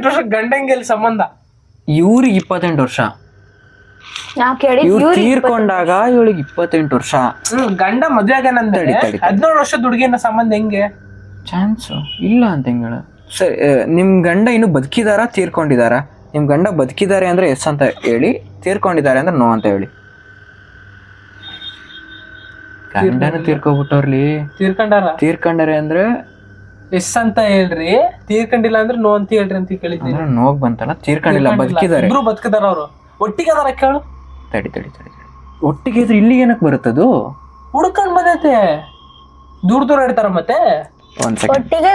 ವರ್ಷ ಗಂಡಂಗೆಲ್ ಸಂಬಂಧ? ಇವ್ರಿಗೆ 28 ವರ್ಷ, ಇವ್ರು ತೀರ್ಕೊಂಡಾಗ ಇವಳಿಗೆ 28 ವರ್ಷ. ಗಂಡ ಮದ್ವೆ ಆಗ್ಯಾನಂದ್ರೆ 17 ವರ್ಷದ ಹುಡುಗಿನ ಸಂಬಂಧ ಹೆಂಗೆ? ಚಾನ್ಸ್ ಇಲ್ಲ ಅಂತ ಹೆಂಗ ಹೇಳ? ಸರಿ, ನಿಮ್ ಗಂಡ ಇನ್ನು ಬದುಕಿದಾರ ತೀರ್ಕೊಂಡಿದಾರ? ನಿಮ್ ಗಂಡ ಬದುಕಿದ್ದಾರೆ ಅಂದ್ರೆ ಎಸ್ ಅಂತ ಹೇಳಿ, ತೀರ್ಕೊಂಡಿದ್ದಾರೆ ಅಂದ್ರೆ ನೋ ಅಂತ ಹೇಳಿ. ಗಂಡನ ತೀರ್ಕೊಬಿಟ್ಟವ್ರಲ್ಲಿ. ತೀರ್ಕೊಂಡಾರೆ ಅಂದ್ರೆ ಎಸ್ ಅಂತ ಹೇಳ್ರಿ, ತೀರ್ಕೊಂಡಿಲ್ಲ ಅಂದ್ರೆ ನೋ ಅಂತ ಹೇಳ್ರಿ ಅಂತ ಕೇಳಿದ್ದೀನಿ. ನೋಗ್ ಬಂತಲ್ಲ, ತೀರ್ಕೊಂಡಿಲ್ಲ, ಬದುಕಿದ್ದಾರೆ. ಇಬ್ರು ಬದುಕಿದಾರ, ಅವ್ರು ಒಟ್ಟಿಗೆ ಅದಾರ ಕೇಳು. ತಡಿ, ಒಟ್ಟಿಗೆ ಇದ್ರೆ ಇಲ್ಲಿಗೆ ಏನಕ್ಕೆ ಬರುತ್ತದು? ಹುಡ್ಕೊಂಡ್ ಬಂದೈತೆ, ದೂರ ಇಡ್ತಾರ ಮತ್ತೆ. ಒಂದ್ ಸೆಕೆಂಡ್ ಬೇಡ,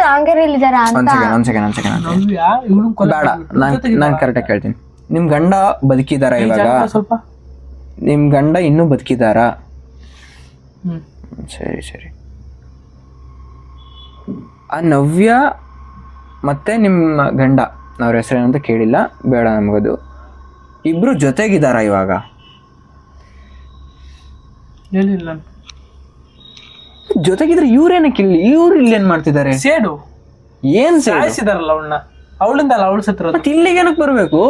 ನಾನ್ ಕರೆಕ್ಟಾಗಿ ಕೇಳ್ತೀನಿ. ನಿಮ್ ಗಂಡ ಬದುಕಿದಾರ ಇವಾಗ? ಸ್ವಲ್ಪ ನಿಮ್ ಗಂಡ ಇನ್ನೂ ಬದುಕಿದಾರ? ಸರಿ. ಆ ನವ್ಯ ಮತ್ತೆ ನಿಮ್ಮ ಗಂಡ, ಅವ್ರ ಹೆಸರೇನಂತ ಕೇಳಿಲ್ಲ, ಬೇಡ ನಮಗದು. ಇಬ್ರು ಜೊತೆಗಿದಾರ ಇವಾಗ? ಹೇಳಿಲ್ಲ. ಜೊತೆಗಿದ್ರೆ ಇವ್ರೇನಕ್ಕೆ ಇಲ್ಲಿ? ಇವ್ರು ಇಲ್ಲಿ ಏನ್ ಮಾಡ್ತಿದ್ದಾರೆ? ಸೇಡು ಏನ್ ಸಾಯಿಸಿದಾರಲ್ಲ ಅವಳನ್ನ, ಅವಳಿಂದ ಅಲ್ಲ ಅವಳು ಸತ್ರ. ಮತ್ತೆ ಇಲ್ಲಿಗೆ ಏನಕ್ಕೆ ಬರ್ಬೇಕು?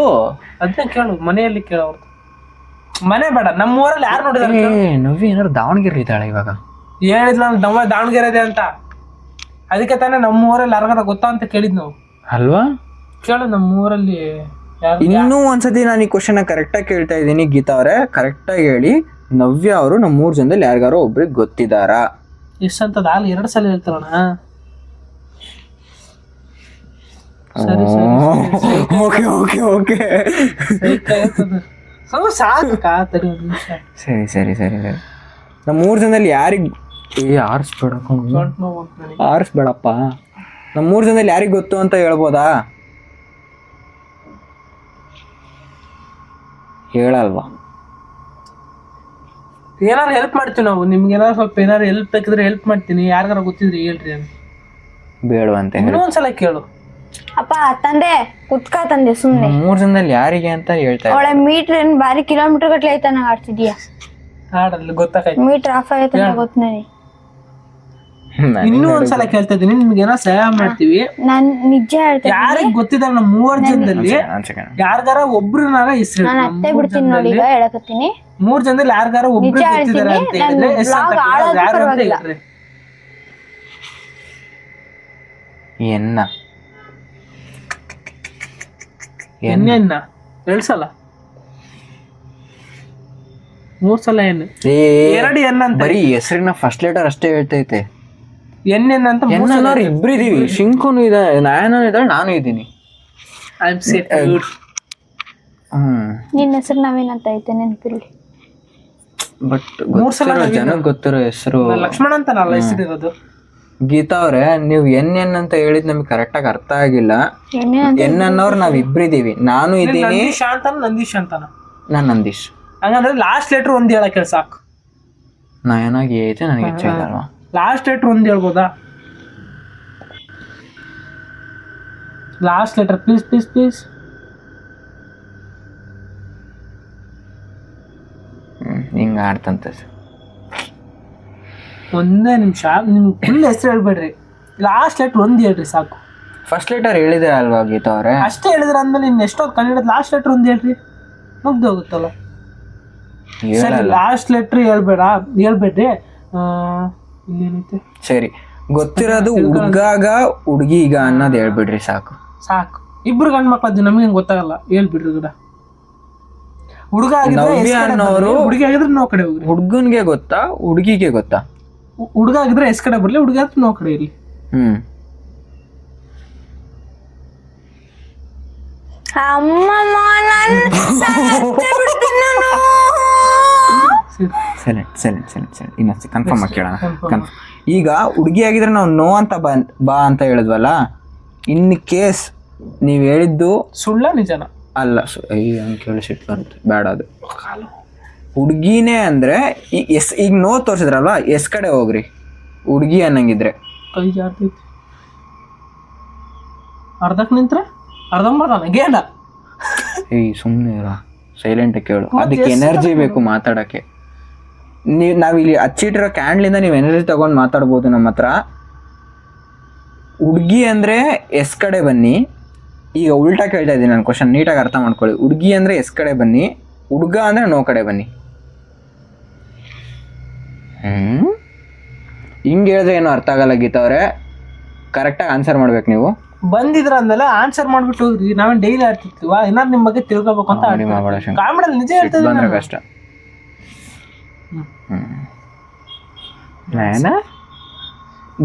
ಅದನ್ನ ಕೇಳು, ಮನೆಯಲ್ಲಿ ಕೇಳು. ಅವ್ರದ್ದು ಮನೆ ಬೇಡ, ನಮ್ಮ ಊರಲ್ಲಿ ಯಾರು ನೋಡಿದಾರೆ? ನವ್ಯ ಏನಾರು ದಾವಣಗೆರೆ ಇದ್ದಾಳೆ ಇವಾಗ? ಹೇಳಿದ್ಲ ನಮ್ಮ ದಾವಣಗೆರೆ ಇದೆ ಅಂತ, ಅದಕ್ಕೆ ತಾನೇ ನಮ್ಮ ಊರಲ್ಲಿ ಯಾರಿಗಾರ ಗೊತ್ತಾ ಅಂತ ಕೇಳಿದ್ ನಾವು ಅಲ್ವಾ? ಕೇಳು, ನಮ್ಮ ಊರಲ್ಲಿ ಇನ್ನೂ ಒಂದ್ಸತಿ ನಾನು ಈ ಕ್ವಶನ್ ಕರೆಕ್ಟಾಗಿ ಕೇಳ್ತಾ ಇದ್ದೀನಿ ಗೀತಾ ಅವರೇ, ಕರೆಕ್ಟಾಗಿ ಹೇಳಿ. ನವ್ಯ ಅವರು ನಮ್ಮ 3 ಜನದಲ್ಲಿ ಯಾರಿಗಾರೋ ಒಬ್ರಿಗೆ ಗೊತ್ತಿದಾರ? ಎಷ್ಟಂತದ ಅಲ್ಲಿ 2 ಸಲ ಹೇಳ್ತಾರಣ. ಸರಿ. ನಮ್ಮ 3 ಜನದಲ್ಲಿ ಯಾರಿಗೆ ಆರಿಸ್ಬೇಡಪ್ಪ, ನಮ್ಮ 3 ಜನದಲ್ಲಿ ಯಾರಿಗೆ ಗೊತ್ತು ಅಂತ ಹೇಳ್ಬೋದಾ? ಹೇಳಲ್ವಾ? ಏನಾರು ಹೆಲ್ಪ್ ಮಾಡ್ತೀವಿ ನಾವು, ನಿಮ್ಗೆ ಏನಾರು ಸ್ವಲ್ಪ ಏನಾರು ಹೆಲ್ಪ್ ಬೇಕಿದ್ರೆ ಹೆಲ್ಪ್ ಮಾಡ್ತೀನಿ, ಯಾರಿಗಾರ ಗೊತ್ತಿದ್ರೆ ಹೇಳ್ರಿ ಅಂತ. ಬೇಡವಂತೆ ಇನ್ನೊಂದ್ಸಲ ಕೇಳು. ಅಪ್ಪ ತಂದೆ ಕುತ್ಕ ತಂದೆ ಸುಮ್ನೆ. 3 ಜನದಲ್ಲಿ ಯಾರಿಗೆ ಅಂತ ಹೇಳ್ತಾ ಅವಳ ಮೀಟರ್ ಏನ್ ಬಾರಿ ಕಿಲೋಮೀಟರ್ ಗಟ್ಲೆ ಐತ ನಂಗೆ ಆಡ್ತಿದ್ಯಾ? ಆಡಲ್ಲ, ಗೊತ್ತಾಗೈತೆ. ಮೀಟರ್ ಆಫ್ ಆಗೈತೆ ಅಂತ ಗೊತ್ತು ನನಗೆ. ಇನ್ನೂ ಒಂದ್ಸಲ ಕೇಳ್ತಾ ಇದೀನಿ, ನಿಮ್ಗೆ ಏನೋ ಸಹಾಯ ಮಾಡ್ತೀವಿ. ನಾನ್ ನಿಜ ಹೇಳ್ತೇನೆ, ಯಾರಿಗೆ ಗೊತ್ತಿದ್ದಾರೆ ನಮ್ಮ 3 ಜನದಲ್ಲಿ ಯಾರಿಗಾರ ಒಬ್ರನಾರ ಹೆಸರು ನಾನು ಅತ್ತೆ ಬಿಡ್ತೀನಿ ನೋಡಿ, ಈಗ ಹೇಳಕತ್ತೀನಿ. 3 ಜನದಲ್ಲಿ ಯಾರಿಗಾರ ಒಬ್ರು ಗೊತ್ತಿದ್ದಾರೆ ಅಂತ ಹೇಳಿದ್ರೆ ಯಾರು ಅಂತ ಹೇಳ್ರಿ. ಎನ್ನ 2 ಸಲ 3 ಸಲ ಏನು 2 ಎನ್ ಅಂತ ಬರೀ ಹೆಸರಿನ ಫಸ್ಟ್ ಲೆಟರ್ ಅಷ್ಟೇ ಹೇಳ್ತೈತೆ. ಎನ್ ಅಂತ ಇಬ್ರು ಇದೀವಿ, ಶಿಂಕುನು ಇದೆ, ನಾಯನ ಇದ್ದಾಳೆ, ನಾನು ಇದ್ದೀನಿ. ನಿನ್ನ ಹೆಸರು ನಾವೇನಂತ ಐತೆ ನೆನಪಿರ್ಲಿ. ಬಟ್ 3 ಸಲ ಜನಕ್ಕೆ ಗೊತ್ತಿರೋ ಹೆಸರು ಲಕ್ಷ್ಮಣ ಅಂತ ನಲ್ಲ ಹೆಸರಿರೋದು. ಗೀತಾ ಅವ್ರೆ, ನೀವು ಎನ್ ಅಂತ ಹೇಳಿದ್ ನಮ್ಗೆ ಕರೆಕ್ಟಾಗಿ ಅರ್ಥ ಆಗಿಲ್ಲ. ಎನ್ ಅನ್ನೋರು ನಾವ್ ಇಬ್ರಿದೀವಿ, ನಾನು ಇದ್ದೀನಿ. ನಂದೀಶ್ ಅಂತಾನ? ನಾನ್ ನಂದೀಶ್. ಹಂಗಂದ್ರೆ ಲಾಸ್ಟ್ ಲೆಟರ್ ಒಂದ್ ಹೇಳಕ್ಕೆ ಸಾಕು. ನಯನಾಗಿ ಐತೆ, ನನಗೆ ಇಚ್ಛೆ ಇಲ್ಲ ಅಲ್ವಾ? ಲಾಸ್ಟ್ ಲೆಟರ್ ಒಂದ್ ಹೇಳ್ಬೋದಾ? Last letter please. ಹಿಂಗ ಆಡ್ತಂತ. ಒಂದೇ ನಿಮಿಷ, ನಿಮ್ ಫುಲ್ ಹೆಸರು ಹೇಳ್ಬೇಡ್ರಿ, ಲಾಸ್ಟ್ ಲೆಟರ್ ಒಂದ್ ಹೇಳ್ರಿ ಸಾಕು. ಫಸ್ಟ್ ಲೆಟರ್ ಹೇಳಿದ್ರೆ ಅಲ್ವಾ ಗೀತಾ ಅವ್ರೆ? ಅಷ್ಟೇ ಹೇಳಿದ್ರೆ ಅಂದ್ಮೇಲೆ ಇನ್ನು ಎಷ್ಟೊತ್ತು ಕನ್ನಡ ಲಾಸ್ಟ್ ಲೆಟರ್ ಒಂದ್ ಹೇಳ್ರಿ, ಮುಗ್ದು ಹೋಗುತ್ತಲ್ಲ. ಸರಿ, ಲಾಸ್ಟ್ ಲೆಟರ್ ಹೇಳ್ಬೇಡ್ರಿ. ಇನ್ನೇನೈತೆ? ಸರಿ, ಗೊತ್ತಿರೋದು ಹುಡ್ಗಾಗ ಹುಡ್ಗಿಗ ಅನ್ನೋದು ಹೇಳ್ಬಿಡ್ರಿ ಸಾಕು. ಇಬ್ರು ಗಂಡ್ ಮಕ್ಳದ್ದು ನಮ್ಗೆ ಹೆಂಗ್ ಗೊತ್ತಾಗಲ್ಲ, ಹೇಳ್ಬಿಡ್ರಿ ಗಿಡ. ಹುಡುಗ ನವ್ಯ ಅನ್ನೋರು ಹುಡುಗಿ ಆಗಿದ್ರೆ ನೋ ಕಡೆ ಹೋಗ್ರಿ. ಹುಡ್ಗನ್ಗೆ ಗೊತ್ತಾ ಹುಡ್ಗಿಗೆ ಗೊತ್ತಾ? ಹುಡುಗ ಆಗಿದ್ರೆ ಎಸ್ ಕಡೆ ಬರ್ಲಿ, ಹುಡುಗ ಆದ್ರೆ ನೋ ಕಡೆ ಇರ್ಲಿ. ಇನ್ನೊಂದ್ಸಿ ಕನ್ಫರ್ಮ್ ಆಗಿ ಕೇಳೋಣ. ಈಗ ಹುಡುಗಿ ಆಗಿದ್ರೆ ನಾವು ನೋ ಅಂತ ಬಾ ಅಂತ ಹೇಳಿದ್ವಲ್ಲ, ಇನ್ ಕೇಸ್ ನೀವ್ ಹೇಳಿದ್ದು ಸುಳ್ಳ ನಿಜನ ಅಲ್ಲ, ಕೇಳಿ ಸಿಟ್ಟು ಬರುತ್ತೆ, ಬೇಡ ಅದು. ಹುಡ್ಗಿನೇ ಅಂದ್ರೆ ಈಗ ನೋ ತೋರ್ಸಿದ್ರಲ್ವಾ, ಎಸ್ ಕಡೆ ಹೋಗ್ರಿ ಹುಡ್ಗಿ ಅನ್ನಂಗಿದ್ರೆ. ಕೈ ಜಾರ್ತೈತಿ, ಅರ್ಧಕ್ ನಿಂತ್ರೆ ಅರ್ಧಂಬರ್ಧ ಗೇನ. ಸುಮ್ಮನೆ ಸೈಲೆಂಟ್ ಕೇಳು, ಅದಕ್ಕೆ ಎನರ್ಜಿ ಬೇಕು ಮಾತಾಡಕ್ಕೆ. ನಾವಿಲ್ಲಿ ಹಚ್ಚಿಟ್ಟಿರೋ ಕ್ಯಾಂಡ್ಲಿಂದ ನೀವು ಎನರ್ಜಿ ತಗೊಂಡು ಮಾತಾಡ್ಬೋದು ನಮ್ಮ ಹತ್ರ. ಹುಡ್ಗಿ ಅಂದ್ರೆ ಎಸ್ ಕಡೆ ಬನ್ನಿ, ಈಗ ಉಲ್ಟಾ ಕೇಳ್ತಾ ಇದ್ದೀನಿ ನಾನು ಕ್ವಶನ್, ನೀಟಾಗಿ ಅರ್ಥ ಮಾಡ್ಕೊಳ್ಳಿ. ಹುಡುಗಿ ಅಂದರೆ ಎಸ್ ಕಡೆ ಬನ್ನಿ, ಹುಡುಗ ಅಂದರೆ ನೋ ಕಡೆ ಬನ್ನಿ. ಹಿಂಗೆ ಹೇಳಿದ್ರೆ ಏನು ಅರ್ಥ ಆಗಲ್ಲ ಗೀತಾ ಅವರೇ, ಕರೆಕ್ಟಾಗಿ ಆನ್ಸರ್ ಮಾಡ್ಬೇಕು ನೀವು. ಬಂದಿದ್ರ ಅಂದಲ್ಲ ಆನ್ಸರ್ ಮಾಡ್ಬಿಟ್ಟು ಹೋಗ್ರಿ. ನಾವೇನ್ ಡೈಲಿ ಆಡ್ತಿರ್ತೀವ, ಏನಾದ್ರು ನಿಮ್ ಬಗ್ಗೆ ತಿಳ್ಕೊಬೇಕು ಅಂತ ಕಾಮಿಡಲ್ಲಿ ನಿಜ ಹೇಳ್ತಿದ್ದೆ ಬಂದ್ರೆ ಕಷ್ಟ.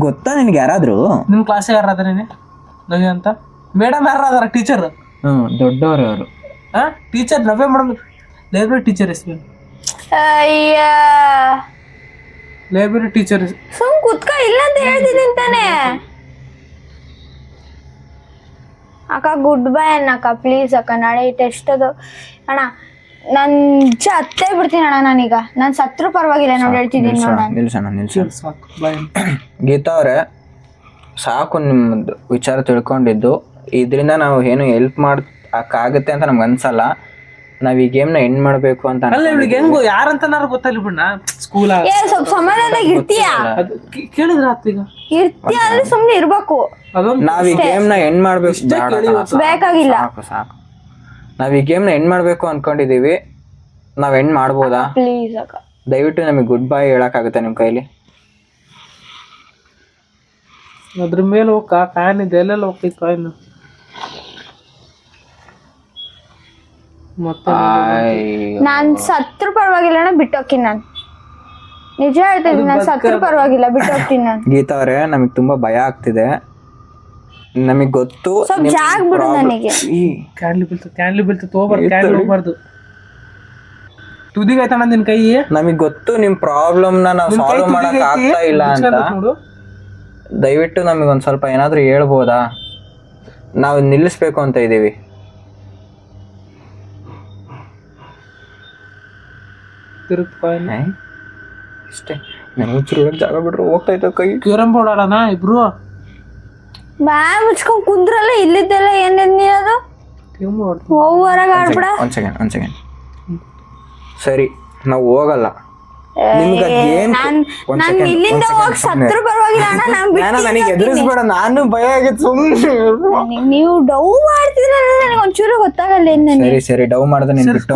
ಗೊತ್ತಾ ನಿನ್ಗೆ ಯಾರಾದ್ರು ನಿಮ್ ಕ್ಲಾಸಿಗೆ ಯಾರಾದ್ರೆ ನವ್ಯ ಅಂತ ಮೇಡಮ್ ಯಾರಾದಾರ ಟೀಚರ್? ದೊಡ್ಡವರು ಅವರು. ಟೀಚರ್ ನವ್ಯ ಮೇಡಮ್, ಲೈಬ್ರರಿ ಟೀಚರ್ ಹೆಸರು. ಅಯ್ಯ ಲೈಬ್ರರಿ ಟೀಚರ್ ಸುಮ್ ಕುತ್ಕ, ಇಲ್ಲ ಅಂತ ಹೇಳ್ತೀನಿ ತಾನೆ. ಅಕ್ಕ ಗುಡ್ ಬೈ ಅನ್ನಕ್ಕ ಪ್ಲೀಸ್ ಅಕ್ಕ. ನಾಳೆ ಟೆಸ್ಟ್ ಅದು ಅಣ್ಣ. ನಾನು ನಿಜ ಹತ್ತೇ ಬಿಡ್ತೀನಿ ಅಣ್ಣ. ನಾನೀಗ ನಾನು ಸತ್ರು ಪರವಾಗಿಲ್ಲ ನೋಡಿ ಹೇಳ್ತಿದ್ದೀನಿ ನೋಡ. ನಿಲ್ಸೋಣ. ಗೀತಾ ಅವರೇ ಸಾಕು, ನಿಮ್ಮದು ವಿಚಾರ ತಿಳ್ಕೊಂಡಿದ್ದು. ಇದರಿಂದ ನಾವು ಏನು ಹೆಲ್ಪ್ ಮಾಡೋಕ್ಕಾಗತ್ತೆ ಅಂತ ನಮ್ಗೆ ಅನ್ಸಲ್ಲ. ನಾವ್ ಈ ಗೇಮ್ನ ಎಂಡ್ ಮಾಡ್ಬೇಕು ಅಂತ. ಅಲ್ಲ ಇವಳಿಗೆ ಹೆಂಗು ಯಾರಂತನಾರು ಗೊತ್ತಲ್ಲ ಬಿಡ. ಸ್ಕೂಲ್ ಸ್ವಲ್ಪ ಸಮಾಧಾನದಾಗ ಇರ್ತೀಯಾ? ಕೇಳಿದ್ರ ಈಗ ಇರ್ತೀಯ ಅಂದ್ರೆ ಸುಮ್ನೆ ಇರ್ಬೇಕು. ನಾವ್ ಈ ಗೇಮ್ನ ಎಂಡ್ ಮಾಡ್ಬೇಕು. ಬೇಕಾಗಿಲ್ಲ, ಸಾಕು. ನಾವ್ ಈ ಗೇಮ್ನ ಎಂಡ್ ಮಾಡ್ಬೇಕು ಅನ್ಕೊಂಡಿದೀವಿ. ನಾವ್ ಎಂಡ್ ಮಾಡ್ಬೋದಾ ಪ್ಲೀಸ್ ಅಕ್ಕ? ದಯವಿಟ್ಟು ನಮಗೆ ಗುಡ್ ಬೈ ಹೇಳಕ್ಕಾಗತ್ತೆ ನಿಮ್ ಕೈಲಿ? ಅದ್ರ ಮೇಲೆ ಹೋಗ ಕಾಯಿನ್ ಇದೆ, ಎಲ್ಲೆಲ್ಲ ಹೋಗ್ತೈತಿ ಕಾಯಿನ್. ನಾನ್ ಸತ್ರು ಪರವಾಗಿಲ್ಲ ಅಣ್ಣ, ಬಿಟ್ಟೋಗ್ತೀನಿ ನಾನು. ನಿಜ ಹೇಳ್ತೀನಿ, ನಾನು ಸತ್ರು ಪರವಾಗಿಲ್ಲ, ಬಿಟ್ಟೋಗ್ತೀನಿ ನಾನು. ಗೀತಾ ಅವರೇ ನಮಗ್ ತುಂಬಾ ಭಯ ಆಗ್ತಿದೆ. ನಮಗ್ ಗೊತ್ತು. ಸ್ವಲ್ಪ ಜಾಗ ಬಿಡು ನನಗೆ. ಕ್ಯಾಂಡ್ಲಿ ಬೀಳ್ತು ಹೋಗ್ಬಾರ್ದು. ಕ್ಯಾಂಡ್ಲಿ ಹೋಗ್ಬಾರ್ದು. ತುದಿಗೆ ಆಯ್ತಣ್ಣ ನಿನ್ ಕೈ. ನಮಗ್ ಗೊತ್ತು ನಿಮ್ ಪ್ರಾಬ್ಲಮ್ ನ ನಾವು ಸಾಲ್ವ್ ಮಾಡಕ್ ಆಗ್ತಾ ಇಲ್ಲ ಅಂತ. ದಯವಿಟ್ಟು ನಮಗ್ ಒಂದ್ ಸ್ವಲ್ಪ ಏನಾದ್ರು ಹೇಳ್ಬೋದಾ? ನಾವು ನಿಲ್ಲಿಸ್ಬೇಕು ಅಂತ ಇದೀವಿ. ಅಷ್ಟೇ, ನನಗೆ ಜಾಗ ಬಿಟ್ರೆ ಹೋಗ್ತಾಯ್ತ ಕೈ. ಕ್ಯೂರಂ ಬೋರ್ಡ್ ಆಡೋಣ ಇಬ್ರು. ಬಾ ಮುಚ್ಕೊಂಡ್ ಕುಂದ್ರಲ್ಲ, ಇಲ್ಲಿದ್ದೆಲ್ಲ ಏನೇನ್ ನೀನು ಹೊರಗೆ ಆಡ್ಬಿಡ. ಒಂದ್ ಸೆಕೆಂಡ್. ಸರಿ, ನಾವು ಹೋಗಲ್ಲ. ನನಗೆ ಎದುರಿಸ್ಬೇಡ, ನಾನು ಭಯ ಆಗಿತ್ತು ಸುಮ್ಮನೆ. ನೀವು ಡೌ ಮಾಡ್ತಿದ್ರೆ ನನಗೆ ಒಂಚೂರು ಗೊತ್ತಾಗಲ್ಲ. ಸರಿ ಡೌ ಮಾಡಿದ್ರೆ ನೀನ್ ಬಿಟ್ಟು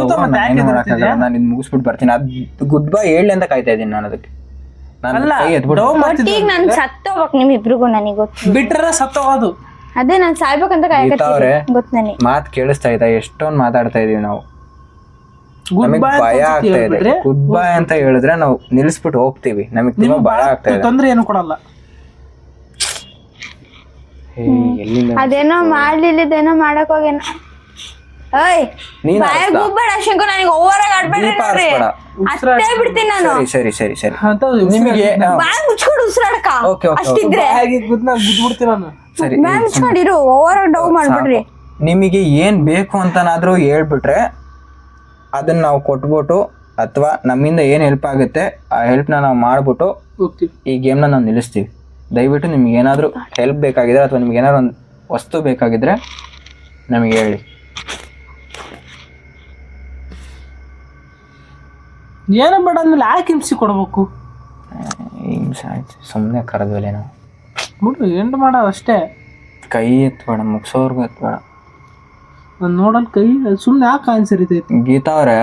ನಾನು ನಿನ್ ಮುಗಿಸ್ಬಿಟ್ಟು ಬರ್ತೀನಿ. ಅದು ಗುಡ್ ಬೈ ಹೇಳಿ ಅಂತ ಕಾಯ್ತಾ ಇದ್ದೀನಿ ನಾನು. ಅದಕ್ಕೆ ಈಗ ನಾನು ಸತ್ತೋಗ್ಬೇಕು ನಿಮ್ಮಿಬ್ರಿಗೂ. ನನಗೆ ಗೊತ್ತು, ಬಿಟ್ರೆ ಸತ್ತೋಗೋದು. ಅದೇ ನಾನು ಸಾಯ್ಬೇಕಂತ ಕಾಯಕತ್ತೀನಿ. ಗೊತ್ತು ನನಗೆ. ಮಾತ್ ಕೇಳಿಸ್ತಾ ಇದ್ದ, ಎಷ್ಟೊಂದು ಮಾತಾಡ್ತಾ ಇದೀವಿ ನಾವು. ನಮಗ್ ಭಯ ಆಗ್ತಾ ಇದೆ. ಗುಡ್ ಬೈ ಅಂತ ಹೇಳಿದ್ರೆ ನಾವು ನಿಲ್ಸ್ಬಿಟ್ಟು ಹೋಗ್ತೀವಿ. ನಮಗ್ ತುಂಬಾ ಭಯ ಆಗ್ತಾ ಇದೆ. ತೊಂದ್ರೆ ಏನು ಕೊಡಲ್ಲ. ಅದೇನೋ ಮಾಡ್ಲಿಲ್ಲದೇನೋ ಮಾಡಕ್ ಹೋಗೇನ. ಓಯ್ ಬಾಯಾಗ ಹೋಗ್ಬೇಡ ಶಂಕು, ನನಗೆ ಓವರ್ ಆಗಿ ಆಡ್ಬೇಡ್ರಿ. ಅಷ್ಟೇ ಬಿಡ್ತೀನಿ ನಾನು. ಸರಿ ನಿಮಗೆ ಬಾಯ್ ಮುಚ್ಕೊಂಡು ಉಸಿರಾಡಕ ಅಷ್ಟಿದ್ರೆ ಬಿಡ್ತೀನಿ ನಾನು. ಸರಿ ಬಾಯ್ ಮುಚ್ಕೊಂಡಿರು, ಓವರ್ ಆಗಿ ಡೌ ಮಾಡ್ಬಿಡ್ರಿ. ನಿಮಗೆ ಏನ್ ಬೇಕು ಅಂತನಾದ್ರೂ ಹೇಳ್ಬಿಟ್ರೆ ಅದನ್ನ ನಾವು ಕೊಟ್ಬಿಟ್ಟು, ಅಥವಾ ನಮ್ಮಿಂದ ಏನ್ ಹೆಲ್ಪ್ ಆಗುತ್ತೆ ಆ ಹೆಲ್ಪ್ನ ನಾವು ಮಾಡ್ಬಿಟ್ಟು ಈ ಗೇಮ್ನ ನಾವು ನಿಲ್ಲಿಸ್ತೀವಿ. ದಯವಿಟ್ಟು ನಿಮ್ಗೆ ಏನಾದರೂ ಹೆಲ್ಪ್ ಬೇಕಾಗಿದ್ರೆ ಅಥವಾ ನಿಮ್ಗೆ ಏನಾದ್ರು ಒಂದು ವಸ್ತು ಬೇಕಾಗಿದ್ರೆ ನಮಗೆ ಹೇಳಿ. ಏನೋ ಬೇಡ ಅಂದ್ಮೇಲೆ ಯಾಕೆ ಹಿಂಸೆ ಕೊಡ್ಬೇಕು? ಹಿಂಸೆ ಆಯ್ತು, ಸುಮ್ಮನೆ ಕರೆದ್ವಲ್ಲ ನಾವು. ಬಿಡು, ಎಂಡ್ ಮಾಡೋದು ಅಷ್ಟೇ. ಕೈ ಎತ್ಬೇಡ, ಮುಗಿಸೋರ್ಗು ಎತ್ಬೇಡ. ನಾನು ನೋಡಲ್ ಕೈ ಸುಮ್ಮನೆ ಯಾಕೆ ಅನ್ಸರಿತೈತಿ. ಗೀತಾ ಅವರೇ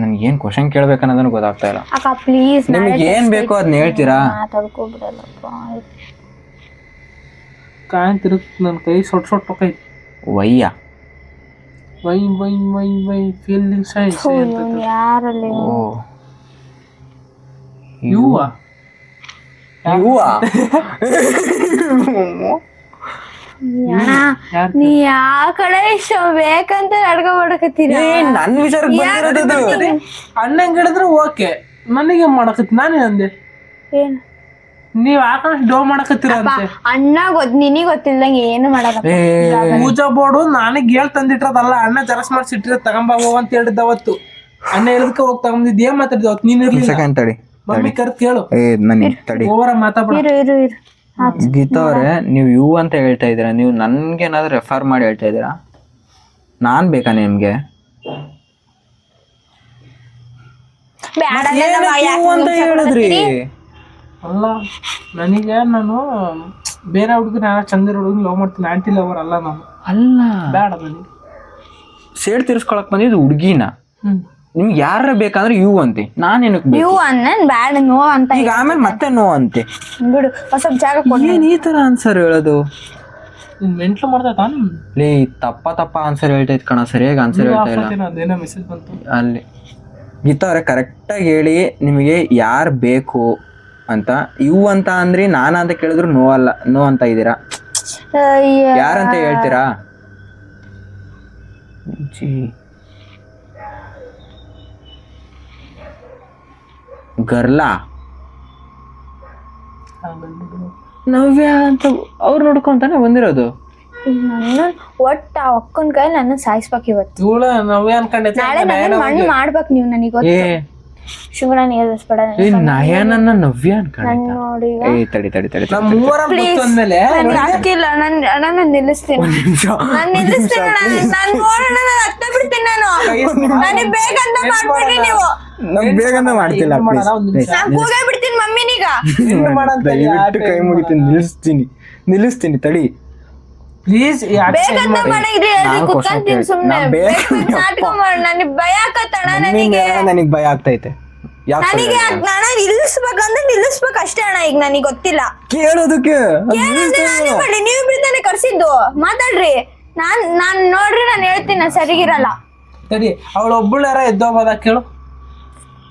ನನ್ಗೆ ಏನ್ ಕ್ವಶನ್ ಕೇಳ್ಬೇಕನ್ನೋದನ್ನು ಗೊತ್ತಾಗ್ತಾ ಇಲ್ಲ. ಅಕ್ಕ ಪ್ಲೀಸ್, ನಿಮ್ಗೆ ಏನ್ ಬೇಕೋ ಅದನ್ನ ಹೇಳ್ತೀರಾ? ಮಾತಾಡ್ಕೋಬಿಡಲ್ಲಪ್ಪ. ಕಾಯನ್ ತಿರುಗ್ ನನ್ನ ಕೈ ಸೊಟ್ ಹೊಕ್ಕೈತಿ. ವಯ್ಯ why why why why feeling signs ಯಾರಲ್ಲಿ ಯುವ ನೀ ಯಾವ ಕಡೆ ಇಷ್ಟ ಬೇಕಂತ ಅಡ್ಗ ಮಾಡಕತ್ತೀರ? ನನ್ ವಿಚಾರ ಅಣ್ಣಂಗ್ ಹೇಳಿದ್ರೆ ಓಕೆ, ನನಗೆ ಮಾಡಕತ್ತಿ. ನಾನೇ ಅಂದೆ ಏನ್ ನೀವ್ ಆಕಾಶ ಡೋ ಮಾಡಕತ್ತೀರ ಅಂತೆ. ಅಣ್ಣ ನಿನಗ್ ಗೊತ್ತಿಲ್ದಂಗೆ ಏನು ಮಾಡಕ. ಪೂಜಾ ಬೋರ್ಡು ನನಗ್ ಹೇಳ್ ತಂದಿಟ್ರದಲ್ಲ, ಅಣ್ಣ ಜರಸ್ ಮಾಡ್ಸಿಟ್ಟಿರ ತಗೊಂಬ ಅಂತ ಹೇಳಿದ್ದ ಅವತ್ತು. ಅಣ್ಣ ಹೇಳಿದ್ಕ ಹೋಗಿ ತಗೊಂಡಿದ್. ಏನ್ ಮಾತಾಡಿದ ಅವತ್ತು? ನೀನ್ ಇರ್ಲಿ, ಮಮ್ಮಿ ಕರ್ತ್ ಕೇಳು. ಓವರ ಮಾತಾಡ. ಗೀತಾ ಅವ್ರೆ, ನೀವು ಯು ಅಂತ ಹೇಳ್ತಾ ಇದೀರಾ, ನೀವು ನನ್ಗೆ ಏನಾದ್ರು ರೆಫರ್ ಮಾಡಿ ಹೇಳ್ತಾ ಇದೀರಾ? ನಾನ್ ಬೇಕಾ ನಿಮ್ಗೆ? ಅಲ್ಲ ನನಗೆ ನಾನು ಬೇರೆ ಹುಡುಗರು ನಾನು ಚಂದ್ರ ಹುಡುಗರು ಲವ್ ಮಾಡ್ತೀನಿ, ಆಂಟಿ ಲವರ್ ಅಲ್ಲ ನಾನು. ಅಲ್ಲ ಬೇಡ ನನಗೆ. ಸೇಡ್ ತೀರ್ಸ್ಕೊಳಕ್ ಬಂದಿದ್ದು ಹುಡುಗಿನ. ನಿಮ್ಗೆ ಯಾರ ಬೇಕಂದ್ರೆ ಯು ಅಂತೆ, ನಾನು ಏನಕ್ಕೆ ಬೇಕು? ಯು ಅನ್ನನ್ ಬ್ಯಾಡ ನೋ ಅಂತ ಈಗ ಆಮೇಲೆ ಮತ್ತೆ ನೋ ಅಂತೆ. ಬಿಡು ಸ್ವಲ್ಪ ಜಾಗ ಕೊಡಿ. ಏನ್ ಈ ತರ ಆನ್ಸರ್ ಹೇಳೋದು? ನೀನ್ ಮೆಂಟ್ಲು ಮಾಡ್ತಾ ಲೇ ತಪ್ಪ ಆನ್ಸರ್ ಹೇಳ್ತೈತ್ ಕಣ, ಸರಿಯಾಗಿ ಆನ್ಸರ್ ಹೇಳ್ತಾ ಇಲ್ಲ. ಅದೇನೋ ಮೆಸೇಜ್ ಬಂತು ಅಲ್ಲಿ ಗೀತಾ ಅವ್ರೆ ಕರೆಕ್ಟಾಗಿ ಹೇಳಿ ನಿಮಗೆ ಯಾರು ಬೇಕು ಅಂತ. ಯು ಅಂತ ಅಂದ್ರಿ, ನಾನ ಅಂತ ಕೇಳಿದ್ರು ನೋ ಅಲ್ಲ, ನೋ ಅಂತ ಇದ್ದೀರಾ. ಯಾರಂತ ಹೇಳ್ತೀರಾ? ಗರ್ಲಾ ನವ್ಯ ಅಂತ ಅವ್ರು ನೋಡ್ಕೊಂತಾನೆ ಬಂದಿರೋದು. ನನ್ನ ಒಟ್ಟ ಆ ಅಕ್ಕನ ಕೈ ನನ್ನ ಸಾಯಿಸ್ಬೇಕು ಇವತ್ತು. ಇವಳ ನವ್ಯ ಅನ್ಕೊಂಡೈತೆ. ನಾಳೆ ನನ್ನ ಮಣ್ಣು ಮಾಡ್ಬೇಕು ನೀವು ನನಗೆ ಗೊತ್ತು. ಶಿವನ ನೀರಿಸ್ಬೇಡ. ನಯನನ್ನ ನವ್ಯ ಅನ್ಕೊಂಡ ನೋಡಿ ತಡಿ ಅಂದ್ಮೇಲೆ ನನ್ಗೆ ಹಾಕಿಲ್ಲ. ನಾನು ನಿಲ್ಲಿಸ್ತೀನಿ, ನಾನು ನಿಲ್ಲಿಸ್ತೀನಿ. ನಾನು ನೋಡೋಣ, ನಾನು ಹತ್ತ ಬಿಡ್ತೀನಿ. ನನಗೆ ಬೇಕಂತ ಮಾಡ್ಬಿಡ್ರಿ ನೀವು. ಬೇಗಂತ ಮಾಡ್ತಿಲ್ಲ, ನಾನು ಕೂಗೇ ಬಿಡ್ತೀನಿ ಮಮ್ಮಿನೀಗ. ದಯವಿಟ್ಟು ಕೈ ಮುಗಿತೀನಿ, ನಿಲ್ಲಿಸ್ತೀನಿ ತಡಿ ಪ್ಲೀಸ್. ಬೇಕಂತ ಮಾಡಿದ್ರಿ, ಕುತ್ಕೊಂತೀನಿ ಸುಮ್ನೆ. ನಾಟಕ ಮಾಡಿ ನನಗೆ ಭಯ ಆಗತ್ತಣ. ನನಗೆ ಭಯ ಆಗ್ತೈತೆ. ನನಗೆ ಅಣ್ಣ ನಿಲ್ಲಿಸ್ಬೇಕಂದ್ರೆ ನಿಲ್ಲಿಸ್ಬೇಕು ಅಷ್ಟೇ ಅಣ್ಣ. ಈಗ ನನಗೆ ಗೊತ್ತಿಲ್ಲ ಕೇಳೋದಕ್ಕೆ. ನೀವು ಬಿಡ್ತಾನೆ ಕರ್ಸಿದ್ದು, ಮಾತಾಡ್ರಿ. ನಾನ್ ನೋಡ್ರಿ, ನಾನು ಹೇಳ್ತೀನಿ ಸರಿಗಿರಲ್ಲ. ಸರಿ, ಅವಳೊಬ್ಬಳು ಯಾರ ಎದ್ದೋಬೋದ ಕೇಳು.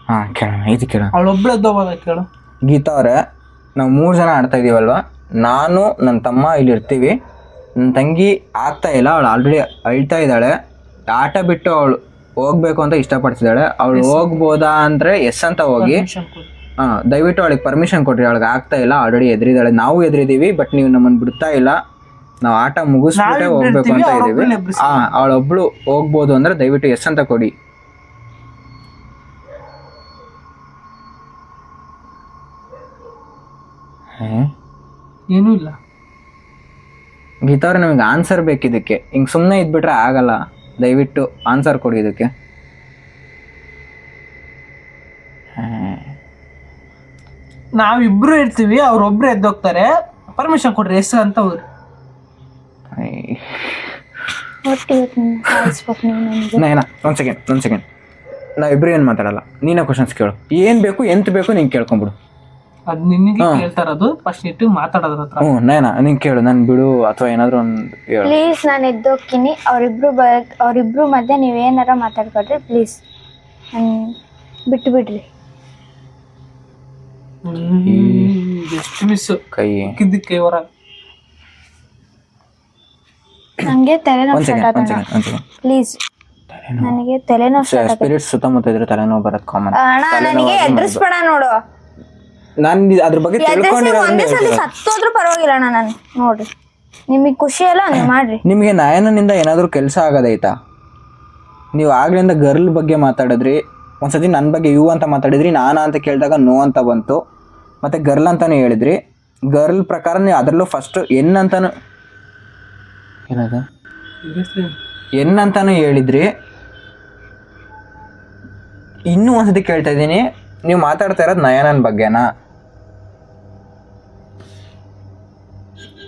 ಹಾ ಕೇಳೋಣ, ಇದು ಕೇಳೋಣ. ಅವಳೊಬ್ಳು ಎದ್ದೋಬೋದ ಕೇಳು. ಗೀತಾ ಅವ್ರೆ, ನಾವು 3 ಜನ ಆಡ್ತಾ ಇದೀವಲ್ವಾ, ನಾನು ನನ್ನ ತಮ್ಮ ಇಲ್ಲಿ ಇರ್ತೀವಿ. ನನ್ನ ತಂಗಿ ಆಗ್ತಾ ಇಲ್ಲ, ಅವಳು ಆಲ್ರೆಡಿ ಅಳ್ತಾ ಇದ್ದಾಳೆ. ಆಟ ಬಿಟ್ಟು ಅವಳು ಹೋಗ್ಬೇಕು ಅಂತ ಇಷ್ಟಪಡ್ತಿದ್ದಾಳೆ. ಅವಳು ಹೋಗ್ಬೋದಾ ಅಂದ್ರೆ ಎಸ್ ಅಂತ ಹೋಗಿ. ದಯವಿಟ್ಟು ಅವಳಿಗೆ ಪರ್ಮಿಷನ್ ಕೊಡ್ರಿ, ಅವಳಿಗೆ ಆಗ್ತಾ ಇಲ್ಲ, ಆಲ್ರೆಡಿ ಎದ್ರಿದ್ದಾಳೆ. ನಾವು ಎದ್ರಿದೀವಿ, ಬಟ್ ನೀವು ನಮ್ಮನ್ನು ಬಿಡ್ತಾ ಇಲ್ಲ. ನಾವು ಆಟ ಮುಗಿಸ್ಬಿಟ್ಟೆ ಹೋಗ್ಬೇಕು ಅಂತ ಇದೀವಿ. ಅವಳೊಬ್ಳು ಹೋಗ್ಬೋದು ಅಂದ್ರೆ ದಯವಿಟ್ಟು ಎಸ್ ಅಂತ ಕೊಡಿ. ಏನೂ ಇಲ್ಲ ಗೀತಾ ಅವ್ರೆ, ನಮಗೆ ಆನ್ಸರ್ ಬೇಕಿದ್ದಕ್ಕೆ. ಹಿಂಗೆ ಸುಮ್ಮನೆ ಇದ್ಬಿಟ್ರೆ ಆಗಲ್ಲ. ದಯವಿಟ್ಟು ಆನ್ಸರ್ ಕೊಡಿ ಇದಕ್ಕೆ. ನಾವಿಬ್ರು ಇರ್ತೀವಿ, ಅವ್ರೊಬ್ರು ಎದ್ದೋಗ್ತಾರೆ. ಪರ್ಮಿಷನ್ ಕೊಡ್ರಿ ಎಸ್ ಅಂತ ಹೋಗ್ರಿ. ಒಂದ್ ಸೆಕೆಂಡ್ ನಾವಿಬ್ರು ಏನು ಮಾತಾಡಲ್ಲ. ನೀನೇ ಕ್ವಶನ್ಸ್ ಕೇಳು. ಏನು ಬೇಕು ಎಂತ ಬೇಕು ನೀನು ಕೇಳ್ಕೊಂಬಿಡು. ಅದ್ ನಿನಗೆ ಕೇಳ್ತಾರದು, ಫಸ್ಟ್ ಇಟ್ಟು ಮಾತಾಡೋದ್ರ ಹತ್ರ. ನೈನಾ ನೀನ್ ಕೇಳು, ನನ್ ಬಿಡು ಅಥವಾ ಏನಾದ್ರು ಒಂದು ಹೇಳು. ಪ್ಲೀಸ್ ನಾನು ಎದ್ದೋಗ್ತೀನಿ. ಅವ್ರಿಬ್ರು ಮಧ್ಯೆ ನೀವೇನಾರ ಮಾತಾಡ್ಕೊಡ್ರಿ ಪ್ಲೀಸ್. ಬಿಟ್ಟು ಬಿಡ್ರಿ. ಎಷ್ಟು ಮಿಸ್ ಕೈ ಕಿದ್ದಕ್ಕೆ ಹೊರ. ನಂಗೆ ತಲೆನೋವು ಸ್ಟಾರ್ಟ್ ಆಗುತ್ತೆ ಪ್ಲೀಸ್. ನನಗೆ ತಲೆನೋವು ಸ್ಟಾರ್ಟ್ ಆಗುತ್ತೆ. ಸ್ಪಿರಿಟ್ ಸುತ್ತಮುತ್ತ ಇದ್ರೆ ತಲೆನೋವು ಬರೋದು ಕಾಮನ್. ಅಣ್ಣ ನನಗೆ ಎದುರಿಸ್ಬೇಡ ನೋಡು. ನಾನು ಅದ್ರ ಬಗ್ಗೆ ತಿಳ್ಕೊಂಡಿರೋ ಒಂದೇ ಸಲ ಸತ್ತೋದ್ರೂ ಪರವಾಗಿಲ್ಲ ಅಣ್ಣ. ನಾನು ನೋಡ್ರಿ, ನಿಮಗೆ ಖುಷಿ ಅಲ್ಲ ನೀವು ಮಾಡ್ರಿ. ನಿಮಗೆ ನಯನನಿಂದ ಏನಾದರೂ ಕೆಲಸ ಆಗೋದೈತಾ? ನೀವು ಆಗ್ಲಿಂದ ಗರ್ಲ್ ಬಗ್ಗೆ ಮಾತಾಡಿದ್ರಿ, ಒಂದ್ಸತಿ ನನ್ನ ಬಗ್ಗೆ ಯು ಅಂತ ಮಾತಾಡಿದ್ರಿ, ನಾನಾ ಅಂತ ಕೇಳಿದಾಗ ನೋ ಅಂತ ಬಂತು, ಮತ್ತೆ ಗರ್ಲ್ ಅಂತಾನೆ ಹೇಳಿದ್ರಿ. ಗರ್ಲ್ ಪ್ರಕಾರ ನೀವು ಅದರಲ್ಲೂ ಫಸ್ಟ್ ಎನ್ ಅಂತಾನು ಏನದ ಎನ್ ಅಂತಾನು ಹೇಳಿದ್ರಿ. ಇನ್ನೂ ಒಂದ್ಸತಿ ಕೇಳ್ತಾ ಇದ್ದೀನಿ, ನೀವು ಮಾತಾಡ್ತಾ ಇರೋದು ನಯನನ್ ಬಗ್ಗೆನಾ?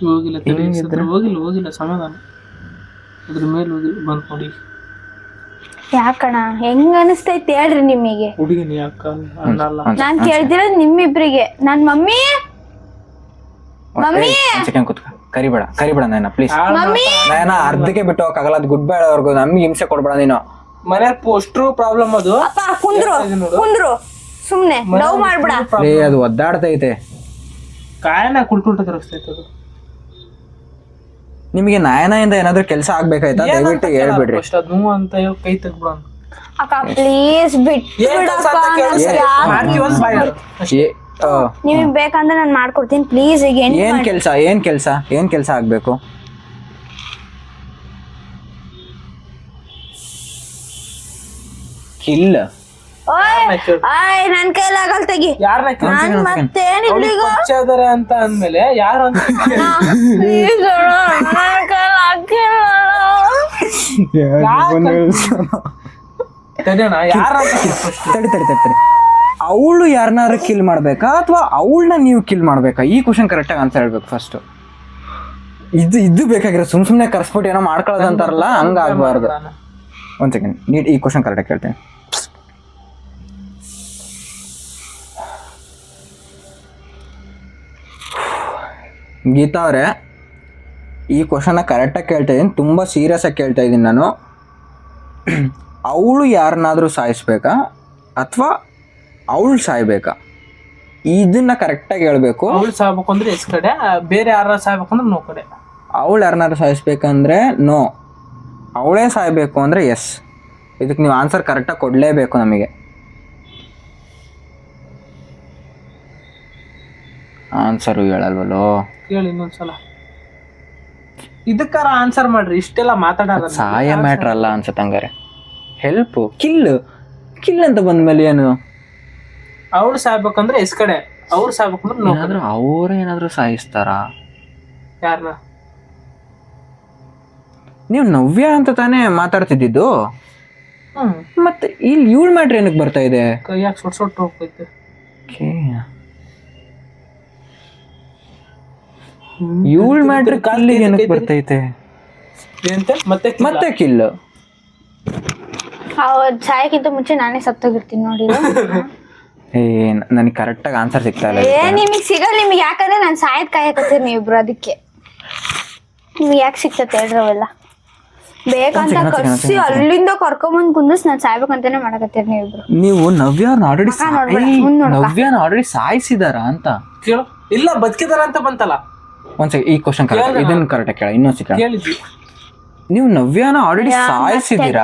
ಹೋಗಿಲ್ಲ ಸಮಾಧಾನ. ಅದ್ರ ಮೇಲೆ ಹೋಗಿಲ್ಲ ಬಂದ್ ನೋಡಿ. ಯಾಕಣ್ಣ ಹೆಂಗ ಅನಿಸ್ತೈತಿ ಹೇಳ್ರಿ ನಿಮಗೆ? ಹುಡುಗಿನ ಯಾಕ ಅನ್ನಲ್ಲ. ನಾನ್ ಕೇಳ್ತಿರೋದು ನಿಮ್ಮಿಬ್ರಿಗೆ. ನನ್ ಮಮ್ಮಿ ಸೆಕೆಂಡ್ ಕೂತ್ಕ, ಕರಿಬೇಡ ನಯನ ಪ್ಲೀಸ್. ನಯನ ಅರ್ಧಕ್ಕೆ ಬಿಟ್ಟು ಹೋಗಕ್ಕಾಗಲ್ಲ, ಅದು ಗುಡ್ ಬ್ಯಾಡ್ ಅವ್ರಿಗೂ ನಮ್ಗೆ ಹಿಂಸೆ ಕೊಡ್ಬೇಡ ನೀನು. ಮನೆ ಪೋಸ್ಟ್ರು ಪ್ರಾಬ್ಲಮ್ ಅದು. ಕುಂದ್ರು ಸುಮ್ನೆ ಲವ್ ಮಾಡ್ಬೇಡ. ಅದು ಒದ್ದಾಡ್ತೈತೆ, ಕಾಯನ ಕುಲ್ಟುಲ್ಟ ತಿರುಗಿಸ್ತೈತೆ ಅದು. ನಿಮಗೆ ನಯನದಿಂದ ಏನಾದ್ರು ಕೆಲಸ ಆಗ್ಬೇಕಾಯ್ತಾ? ದಯವಿಟ್ಟು ಹೇಳ್ಬಿಡ್ರಿ. ಅದು ಅಂತ ಹೇಳಿ ಕೈ ತೆಗ್ಬಿಡ. ಅಕ್ಕ ಪ್ಲೀಸ್ ನಿಮಗ್ ಬೇಕಂದ್ರೆ ನಾನು ಮಾಡ್ಕೊಡ್ತೀನಿ ಪ್ಲೀಸ್. ಈಗ ಏನ್ ಕೆಲ್ಸ ಆಗ್ಬೇಕು? ಕಿಲ್ಲ ನನ್ ಕೈಲಾಗಲ್ ತೆಗಿ. ಅಂತ ಅಂದ್ಮೇಲೆ ಯಾರು ಅಂತ ತಡಿ. ಅವಳು ಯಾರನ್ನಾರು ಕಿಲ್ ಮಾಡ್ಬೇಕಾ ಅಥವಾ ಅವಳನ್ನ ನೀವು ಕಿಲ್ ಮಾಡ್ಬೇಕಾ? ಈ ಕ್ವಶನ್ ಕರೆಕ್ಟ್ ಆಗಿ ಆನ್ಸರ್ ಹೇಳ್ಬೇಕು ಫಸ್ಟ್. ಇದು ಬೇಕಾಗಿರೋ ಸುಮ್ನೆ ಕರ್ಸ್ಬಿಟ್ಟು ಏನೋ ಮಾಡ್ಕೊಳ್ಳೋದು ಅಂತಾರಲ್ಲ ಹಂಗ ಆಗ್ಬಾರ್ದು. ಒಂದ್ ಸೆಕೆಂಡ್ ನೀಟ್ ಈ ಕ್ವಶನ್ ಕರೆಕ್ಟಾಗಿ ಕೇಳ್ತೀನಿ. ಗೀತಾ ಅವರೇ, ಈ ಕ್ವಶನ್ನ ಕರೆಕ್ಟಾಗಿ ಕೇಳ್ತಾ ಇದ್ದೀನಿ, ತುಂಬ ಸೀರಿಯಸ್ ಆಗಿ ಕೇಳ್ತಾ ಇದ್ದೀನಿ ನಾನು. ಅವಳು ಯಾರನ್ನಾದ್ರೂ ಸಾಯಿಸ್ಬೇಕಾ ಅಥವಾ ಅವಳು ಸಾಯ್ಬೇಕಾ? ಇದನ್ನ ಕರೆಕ್ಟಾಗಿ ಹೇಳ್ಬೇಕು. ಅವಳು ಸಾಯ್ಬೇಕು ಅಂದ್ರೆ ಎಸ್ ಕಡೆ, ಬೇರೆ ಯಾರು ಸಾಯ್ಬೇಕು ಅಂದ್ರೆ ನೋ ಕಡೆ. ಅವಳು ಯಾರನ್ನಾದ್ರೂ ಸಾಯಿಸ್ಬೇಕಂದ್ರೆ ನೋ, ಅವಳೇ ಸಾಯ್ಬೇಕು ಅಂದ್ರೆ ಎಸ್. ಇದಕ್ಕೆ ನೀವು ಆನ್ಸರ್ ಕರೆಕ್ಟಾಗಿ ಕೊಡಲೇಬೇಕು ನಮಗೆ. ಆನ್ಸರು ಹೇಳಲ್ವಲ್ಲೋ? ಕೇಳಿ ಇನ್ನೊಂದ್ಸಲ, ಇದಕ್ಕಾರ ಆನ್ಸರ್ ಮಾಡ್ರಿ. ಇಷ್ಟೆಲ್ಲ ಮಾತಾಡೋದು ಸಾಯ ಮ್ಯಾಟ್ರ್ ಅಲ್ಲ ಅನ್ಸತ್ತೆ ಹಂಗಾರೆ. ಹೆಲ್ಪ್ ಕಿಲ್ ಅಂತ ಬಂದ್ಮೇಲೆ ಏನು? ಅವಳು ಸಾಯ್ಬೇಕಂದ್ರೆ ಎಸ್ ಕಡೆ, ಅವ್ರು ಸಾಯ್ಬೇಕಂದ್ರೆ ನೋ ಕಡೆ. ಅವ್ರೇನಾದ್ರೂ ಸಾಯಿಸ್ತಾರಾ? ಯಾರನ್ನ? ನೀವು ನವ್ಯ ಅಂತ ತಾನೇ ಮಾತಾಡ್ತಿದ್ದಿದ್ದು, ಮತ್ತೆ ಇಲ್ಲಿ ಇವಳ ಮ್ಯಾಟ್ರ್ ಏನಕ್ಕೆ ಬರ್ತಾ ಇದೆ? ಕೈಯಾಗ ಸೊಟ್ಟು ಹೋಗ್ತೈತೆ. ಇವಳ ಮ್ಯಾಟ್ರ್ ಕಾಲಿಗೆ ಏನಕ್ಕೆ ಬರ್ತೈತೆ? ಮತ್ತೆ ಕಿಲ್. ಸಾಯಕ್ಕಿಂತ ಮುಂಚೆ ನಾನೇ ಸತ್ತೋಗಿರ್ತೀನಿ ನೋಡಿ. ನನಗೆ ಕರೆಕ್ಟಾಗಿ ಆನ್ಸರ್ ಸಿಗ್ತಾ ಇಲ್ಲ. ನಿಮಗೆ ಸಿಗಲ್ಲ, ನಿಮ್ಗೆ ಯಾಕಂದ್ರೆ ನಾನು ಸಾಯದ್ ಕಾಯಕತ್ತೀರಿ ನೀವಿಬ್ರು, ಅದಕ್ಕೆ ನಿಮ್ಗೆ ಯಾಕೆ ಸಿಗ್ತತೆ ಹೇಳ್ರಿ ಅವೆಲ್ಲ. ಬೇಕಂತ ಕರ್ಸಿ ಅಲ್ಲಿಂದ ಕರ್ಕೊಂಬಂದ್ ಕುಂದ್ರಿಸಿ ನಾನು ಸಾಯ್ಬೇಕಂತಾನೆ ಮಾಡಕತ್ತೀರಿ ನೀವಿಬ್ರು. ನೀವು ನವ್ಯಾನ ಆಲ್ರೆಡಿ ಸಾಯಿಸಿದಾರ ಅಂತ ಕೇಳು. ಇಲ್ಲ ಬದುಕಿದಾರ ಅಂತ ಬಂತಲ್ಲ. ಒಂದ್ಸರಿ ಈ ಕ್ವಶನ್ ಕರೆಕ್ಟ್, ಇದನ್ನ ಕರೆಕ್ಟ್ ಕೇಳ. ಇನ್ನೊಂದ್ಸಿ ಕೇಳಿದ್ವಿ. ನೀವು ನವ್ಯಾನ ಆಲ್ರೆಡಿ ಸಾಯಿಸಿದೀರಾ?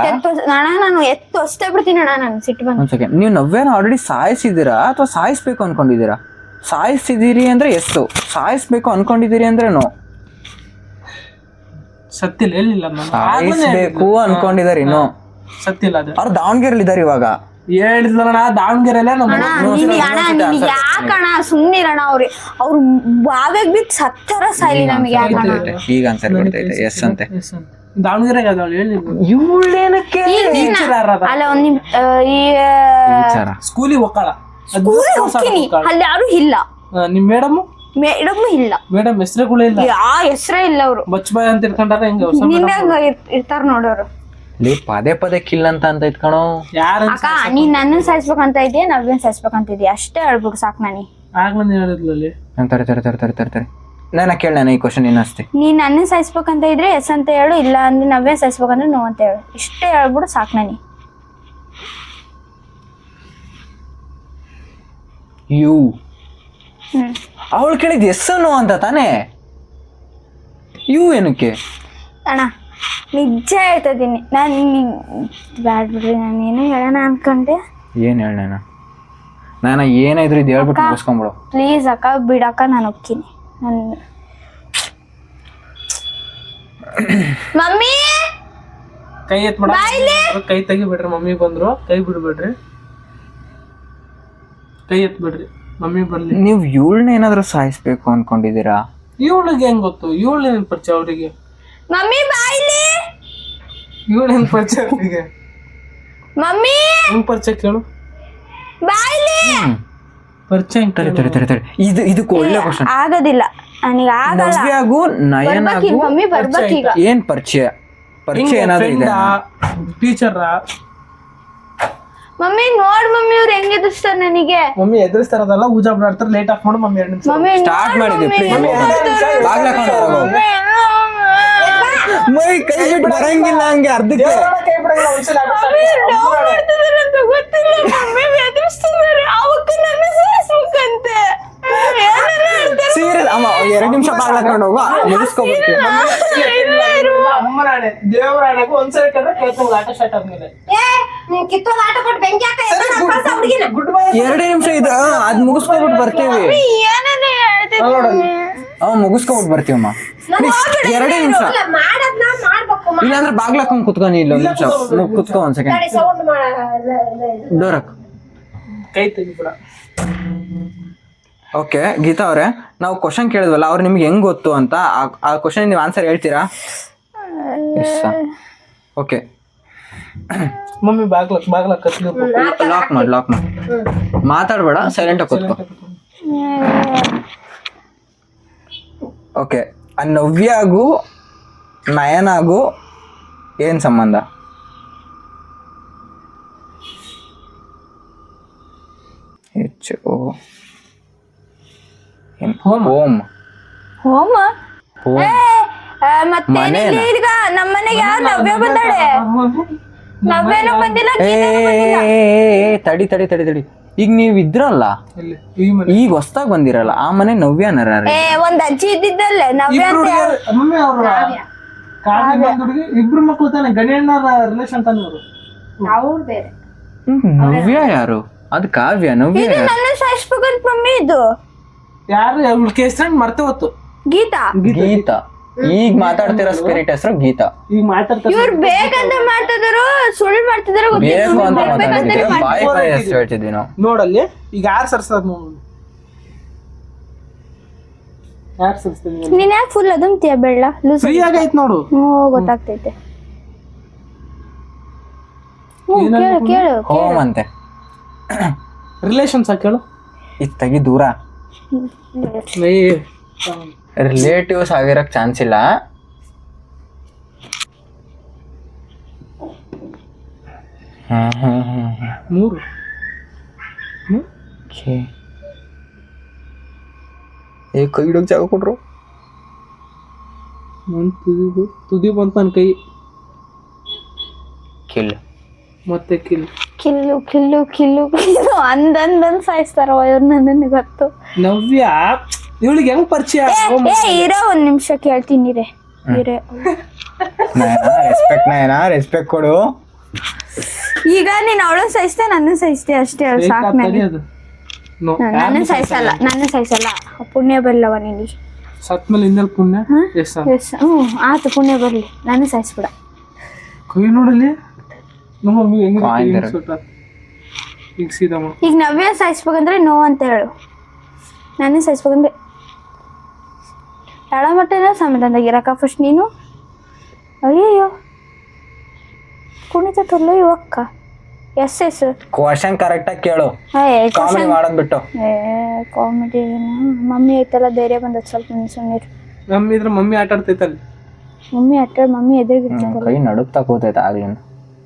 ನಾನು ಎತ್ತು ಅಷ್ಟೇ ಬಿಡ್ತೀನಿ ಅಣ್ಣ, ನಾನು ಸಿಟ್ಟು ಬಂದು. ಒಂದ್ ಸೆಕೆಂಡ್, ನೀವು ನವ್ಯಾನ ಆಲ್ರೆಡಿ ಸಾಯಿಸಿದೀರಾ ಅಥವಾ ಸಾಯಿಸ್ಬೇಕು ಅನ್ಕೊಂಡಿದ್ದೀರಾ? ಸಾಯಿಸಿದೀರಿ ಅಂದ್ರೆ ಎಷ್ಟು, ಸಾಯಿಸ್ಬೇಕು ಅನ್ಕೊಂಡಿದ್ದೀರಿ ಅಂದ್ರೆ ನೋ. ಸತ್ತಿಲ್ಲ, ಎಲ್ಲಿಲ್ಲ, ಸಾಯಿಸ್ಬೇಕು ಅನ್ಕೊಂಡಿದಾರೆ ಇನ್ನೂ ಸತ್ತಿಲ್ಲ. ಅದು ಅವ್ರು ದಾವಣಗೆರೆಯಲ್ಲಿ ಇದಾರೆ ಇವಾಗ. ಹೇಳಿದ್ಲಣ್ಣ ದಾವಣಗೆರೆಲ್ಲ. ಯಾಕಣ ಸುಮ್ನಿರಣ, ಅವ್ರು ಬಾವೆಗ್ ಬಿಟ್ಟು ಸತ್ತರ ಸಾಯ್ಲಿ ನಮಗೆ. ಈಗ ಆನ್ಸರ್ ಬರ್ತೈತೆ ಎಸ್ ಅಂತೆ. ದಾವಣಗೆರೆಗೆ ಇವಳೇನಕ್ಕೆ ಅಲ್ಲ ಒಂದ್ ನಿಮ್ ಸ್ಕೂಲಿಗೆ ಹೋಗ್ತಾಳ, ಅಲ್ಲಿ ಯಾರು ಇಲ್ಲ. ನಿಮ್ ಮೇಡಮ್ ಇಲ್ಲ, ಮೇಡಮ್ ಹೆಸರುಗಳೇ ಇಲ್ಲ, ಹೆಸರೇ ಇಲ್ಲ. ಅವ್ರು ಬಚ್ಚಬಾಯ್ ಅಂತ ಇಟ್ಕೊಂಡಾರ. ಹೆಂಗ ಇರ್ತಾರ ನೋಡೋರು. ಪದೇ ಕಿಲ್ ಅಂತ ಇಟ್ಕೊಳೋ. ಅಕ್ಕ ನೀನ್ ನನ್ನ ಸಾಯಿಸ್ಬೇಕಂತ ಇದೆಯಾ ನವ್ಯನ್ ಸಾಯಿಸ್ಬೇಕಂತ ಇದೆಯಾ ಅಷ್ಟೇ ಹೇಳ್ಬಿಡು ಸಾಕು. ನಾನಿ ಆಗ್ಲೇ ಹೇಳಿದ್ಲಲ್ಲಿ. ತರ ನಾನು ಕೇಳ ಈ ಕ್ವಶನ್ ಇನ್ನಷ್ಟೇ. ನೀನ್ ನನ್ನ ಸಾಯಿಸ್ಬೇಕಂತ ಇದ್ರೆ ಎಸ್ ಅಂತ ಹೇಳು, ಇಲ್ಲ ಅಂದ್ರೆ ನವ್ಯನ್ ಸಾಯಿಸ್ಬೇಕಂದ್ರೆ ನೋ ಅಂತ ಹೇಳು. ಇಷ್ಟೇ ಹೇಳ್ಬಿಡು ಸಾಕು. ನಾನಿ ಯು ಅವಳು ಕೇಳಿದ್ ಎಸ್ ನೋ ಅಂತ ತಾನೇ? ಯು ಏನಕ್ಕೆ ಅಣ್ಣ? ನಿಜ ಹೇಳ್ತಿದ್ದೀನಿ ನಾನು. ಬ್ಯಾಡ್ ಬಿಡ್ರಿ, ನಾನು ಏನೋ ಹೇಳೋಣ ಅನ್ಕೊಂಡೆ. ಏನ್ ಹೇಳೋಣ? ನಾನು ಏನಾದ್ರು ಇದು ಹೇಳ್ಬಿಟ್ಟು ಮುಗಿಸ್ಕೊಂಬಿಡು ಪ್ಲೀಸ್ ಅಕ್ಕ, ಬಿಡಕ್ಕ, ನಾನು ಒಪ್ತೀನಿ. ಮಮ್ಮಿ ಕೈ ಎತ್ ಮಾಡ, ಕೈ ತೆಗಿಬಿಡ್ರಿ. ಮಮ್ಮಿ ಬಂದ್ರು, ಕೈ ಬಿಡ್ಬೇಡ್ರಿ, ಕೈ ಎತ್ ಬಿಡ್ರಿ. ಮಮ್ಮಿ ಬರ್ಲಿ. ನೀವು ಇವಳನ್ನ ಏನಾದ್ರು ಸಾಯಿಸ್ಬೇಕು ಅನ್ಕೊಂಡಿದ್ದೀರಾ? ಇವಳಿಗೆ ಹೆಂಗ್ ಗೊತ್ತು? ಇವಳು ಏನ್ ಪರಿಚಯ ಅವರಿಗೆ? ಮಮ್ಮಿ ಬಾಯ್ಲಿ. ಇವಳು ಹೆಂಗ್ ಪರಿಚಯ ಅವರಿಗೆ? ಮಮ್ಮಿ ಹೆಂಗ್ ಪರಿಚಯ ಕೇಳು? ಬಾಯ್ಲಿ ಪರಿಚಯ. ಇದಕ್ಕೆ ಒಳ್ಳೆ ಕ್ವಶನ್. ಆಗೋದಿಲ್ಲ ನನಗೆ, ಆಗಲ್ಲ. ನವ್ಯಾಗೂ ನಯನಾಗೂ ಮಮ್ಮಿ ಬರ್ಬೇಕು ಈಗ. ಏನ್ ಪರಿಚಯ ಏನಾದ್ರು ಇದೆ? ಟೀಚರ್. ಮಮ್ಮಿ ನೋಡ್ ಮಮ್ಮಿ ಅವ್ರು ಹೆಂಗ್ ಎದುರಿಸ್ತಾರ ನನಗೆ. ಮಮ್ಮಿ ಎದುರಿಸ್ತಾರದಲ್ಲ, ಊಜಾ ಬಿಡ್ತಾರೆ. ಲೇಟ್ ಆಫ್ ಮಾಡು ಮಮ್ಮಿ. 2 ನಿಮಿಷ ಮಮ್ಮಿ ಸ್ಟಾರ್ಟ್ ಮಾಡಿದ್ವಿ. ಮೈ ಕೈ ಬಿಟ್ಟು ಬರಂಗಿಲ್ಲ ಹಂಗೆ ಅರ್ಧಕ್ಕೆ. ಗೊತ್ತಿಲ್ಲ ಮಮ್ಮಿ ಎದುರಿಸ್ತಿದ್ದಾರೆ. ಅವಕ್ಕೆ ನನ್ನ ಸಾಯಿಸ್ಬೇಕಂತೆ. ಸೀರಿಯಸ್ ಅಮ್ಮ, 2 ನಿಮಿಷ ಬಾಗ್ಲಾಕೊಂಡು ಹೋಗು, ಮುಗಿಸ್ಕೊಬಿಡ್ತೀವಿ. ಅಮ್ಮನಾಣೆ ದೇವರಾಣೆಗೂ ಒಂದ್ಸರಿ ಕಂಡ್ರೆ ಕೇಳ್ಕೊಂಡು ಆಟ ಸ್ಟಾರ್ಟ್ ಆದ್ಮೇಲೆ 2 ನಿಮಿಷ ಇದು, ಅದ್ ಮುಗಿಸ್ಕೊಬಿಟ್ಟು ಬರ್ತೀವಿ. ಮುಗಿಸ್ಕೊಬಿಟ್ಟು ಬರ್ತೀವಮ್ಮ. 2 ನಿಮಿಷ. ಇಲ್ಲಾಂದ್ರೆ ಬಾಗ್ಲಾಕೊಂಡ್ ಕುತ್ಕೊಂಡು ಇಲ್ಲ 1 ನಿಮಿಷ ಕುತ್ಕೊ. 1 ಸೆಕೆಂಡ್ ಡೋರಕ್ ಕೈ ತೆಗಿಬಿಡ. ಓಕೆ ಗೀತಾ ಅವ್ರೆ, ನಾವು ಕ್ವಶನ್ ಕೇಳಿದ್ವಲ್ಲ, ಅವ್ರು ನಿಮ್ಗೆ ಹೆಂಗ್ ಗೊತ್ತು ಅಂತ ಆ ಕ್ವಶನ್ ನೀವು ಆನ್ಸರ್ ಹೇಳ್ತೀರಾ? ಓಕೆ ಮಮ್ಮಿ ಬಾಗ್ಲ ಲಾಕ್ ಮಾಡಿ ಮಾತಾಡ್ಬೇಡ, ಸೈಲೆಂಟ್ ಆಗಿ ಕೂತ್ಕೋ. ಓಕೆ ಆ ನವ್ಯಾಗೂ ನಯನಾಗೂ ಏನ್ ಸಂಬಂಧ? ಹೋಮ. ಹೋಮ್ ಹೋಮ ಹೋಮ್ ಮತ್ತೇನಿಲ್ಲ ಈಗ ನಮ್ಮನೆಗೆ ಯಾರು ನವ್ಯ ಬಂದಾಳೆ? ನವ್ಯನೂ ಬಂದಿಲ್ಲ, ಗೀತಾನೂ ಬಂದಿಲ್ಲ. ತಡಿ ತಡಿ ತಡಿ ತಡಿ, ಈಗ ನೀವ್ ಇದ್ರಲ್ಲ, ಎಲ್ಲಿ? ಈ ಮನೆ. ಈಗ ಹೊಸ್ದಾಗ್ ಬಂದಿರಲ್ಲ, ಆ ಮನೆ ನವ್ಯಾನರ ಒಂದ್ ಅಜ್ಜಿ ಇದ್ದಿದ್ದಲ್ಲೇ ನವ್ಯ ಇಬ್ರು ಅಂತ ಹುಡುಗಿಯರು, ಮಮ್ಮಿ ಅವ್ರು ಕಾವ್ಯ ಇನ್ನೊಂದ್ ಹುಡುಗಿ, ಇಬ್ರು ಮಕ್ಳು ತಾನೆ, ಗಣ್ಯಣ್ಣರ ರಿಲೇಷನ್ ತಾನೆ ಅವರು. ಅವ್ರು ಬೇರೆ. ನವ್ಯ ಯಾರು? ಅದು ಕಾವ್ಯ. ನವ್ಯ ಇದು ನನ್ನ ಸಾಯಿಸ್ಬೇಕಂತ ಮಮ್ಮಿ. ಇದು ಯಾರು ಅವ್ಳು ಕೇಸ್ರಂಡ್ ಮರ್ತೆ ಹೊತ್ತು ಗೀತಾ. ಗೀತಾ. ಈಗ ಮಾತಾಡ್ತಿರೋ ಸ್ಪಿರಿಟ್ ಹೆಸರು ಗೀತಾ. ಈಗ ಮಾತಾಡ್ತಾರೆ. ಇವ್ರು ಬೇಕಂತ ಮಾಡ್ತಿದಾರೋ ಸುಳ್ಳು ಮಾಡ್ತಿದಾರೋ ಬೇಕು ಅಂತ ಮಾತಾಡ್ತಿದ್ದೀವಿ, ಬಾಯಿ ಬಾಯಿ ಹೆಸರು ಹೇಳ್ತಿದ್ವಿ ನಾವು. ನೋಡಲ್ಲಿ ಈಗ ಯಾರು ಸರ್ಸದ್ ನೋಡಿ, ಯಾರು ಸರ್ಸ್ತೀನಿ? ನೀನ್ ಯಾಕೆ ಫುಲ್ ಅದಂತೀಯ ಬೆಳ್ಳ ಲೂಸ್? ಫ್ರೀ ಆಗೈತ್ ನೋಡು. ಗೊತ್ತಾಗ್ತೈತೆ. ಕೇಳು ಕೇಳು. ಹೋಮ್ ಅಂತೆ. ರಿಲೇಷನ್ಸ್ ಕೇಳು. ಇದು ತೆಗಿ ದೂರ. ರಿಲೇಟಿವ್ಸ್ ಆಗಿರಕ್ ಚಾನ್ಸ್ ಇಲ್ಲ. ಮೂರು ಕೈ ಹಿಡೋಕ್ ಜಾಗ ಕೊಟ್ರು. ತುದಿ ಬಂತ ನನ್ ಕೈ. ಕಿಲ್ ಮತ್ತೆ ಕಿಲ್. ಕಿಲ್ಲು ಕಿಲ್ಲು ಕಿಲ್ಲು ಕಿಲ್ಲು ಅಂದಂದ್ ಸಾಯಿಸ್ತಾರ ಇವ್ರು. ನನಗೆ ಗೊತ್ತು. ನವ್ಯ ಇವಳಿಗೆ ಹೆಂಗ್ ಪರಿಚಯ? ಇರೋ ಒಂದ್ ನಿಮಿಷ ಕೇಳ್ತೀನಿ ರೇ. ರೆಸ್ಪೆಕ್ಟ್ ಕೊಡು. ಈಗ ನೀನ್ ಅವಳನ್ನ ಸಹಿಸ್ತೆ, ನನ್ನ ಸಹಿಸ್ತೆ ಅಷ್ಟೇ. ಹೇಳು ಸಾಕ್ ನನಗೆ. ನನ್ನ ಸಹಿಸಲ್ಲ. ಪುಣ್ಯ ಬರ್ಲವ ನಿನಗೆ. ಸತ್ ಮೇಲೆ ಇನ್ನೆಲ್ಲ ಪುಣ್ಯ. ಆತು, ಪುಣ್ಯ ಬರ್ಲಿ. ನನ್ನ ಸಹಿಸ್ಬಿಡ. ಕೈ ನೋಡಲಿ ನಮ್ಮ ಮಮ್ಮಿ ಹೆಂಗ್ ಈಗ ಸೀದಾ ಮಾಡು. ಈಗ ನವ್ಯ ಸಾಯಿಸ್ಬೇಕಂದ್ರೆ ನೋ ಅಂತ ಹೇಳು. ನನ್ನ ಸಾಯಿಸ್ಬೇಕಂದ್ರೆ ಎಳ ಮಟ್ಟನ ಸಮಾಧಾನದಾಗಿರಕ್ಕ ಫಸ್ಟ್ ನೀನು. ಅಯ್ಯಯ್ಯೋ ಕುಣಿತ ತೊಲ್ಲ ಇವಕ್ಕ. ಎಸ್ ಕ್ವಶನ್ ಕರೆಕ್ಟ್ ಆಗಿ ಕೇಳು. ಕಾಮಿಡಿ ಮಾಡೋದ್ ಬಿಟ್ಟು. ಕಾಮಿಡಿ ಮಮ್ಮಿ ಐತಲ್ಲ, ಧೈರ್ಯ ಬಂದದ್ ಸ್ವಲ್ಪ ಸುಮ್ಮನೆ. ಮಮ್ಮಿ ಇದ್ರೆ ಮಮ್ಮಿ ಆಟ ಆಡ್ತೈತಲ್ಲಿ. Mummy mummy ಎದುರುಗಿರ್ತಲ್ಲ. ಕೈ ನಡುಕ್ತಾ ಕೂತೈತೆ ಆಗ್ಲೇನು.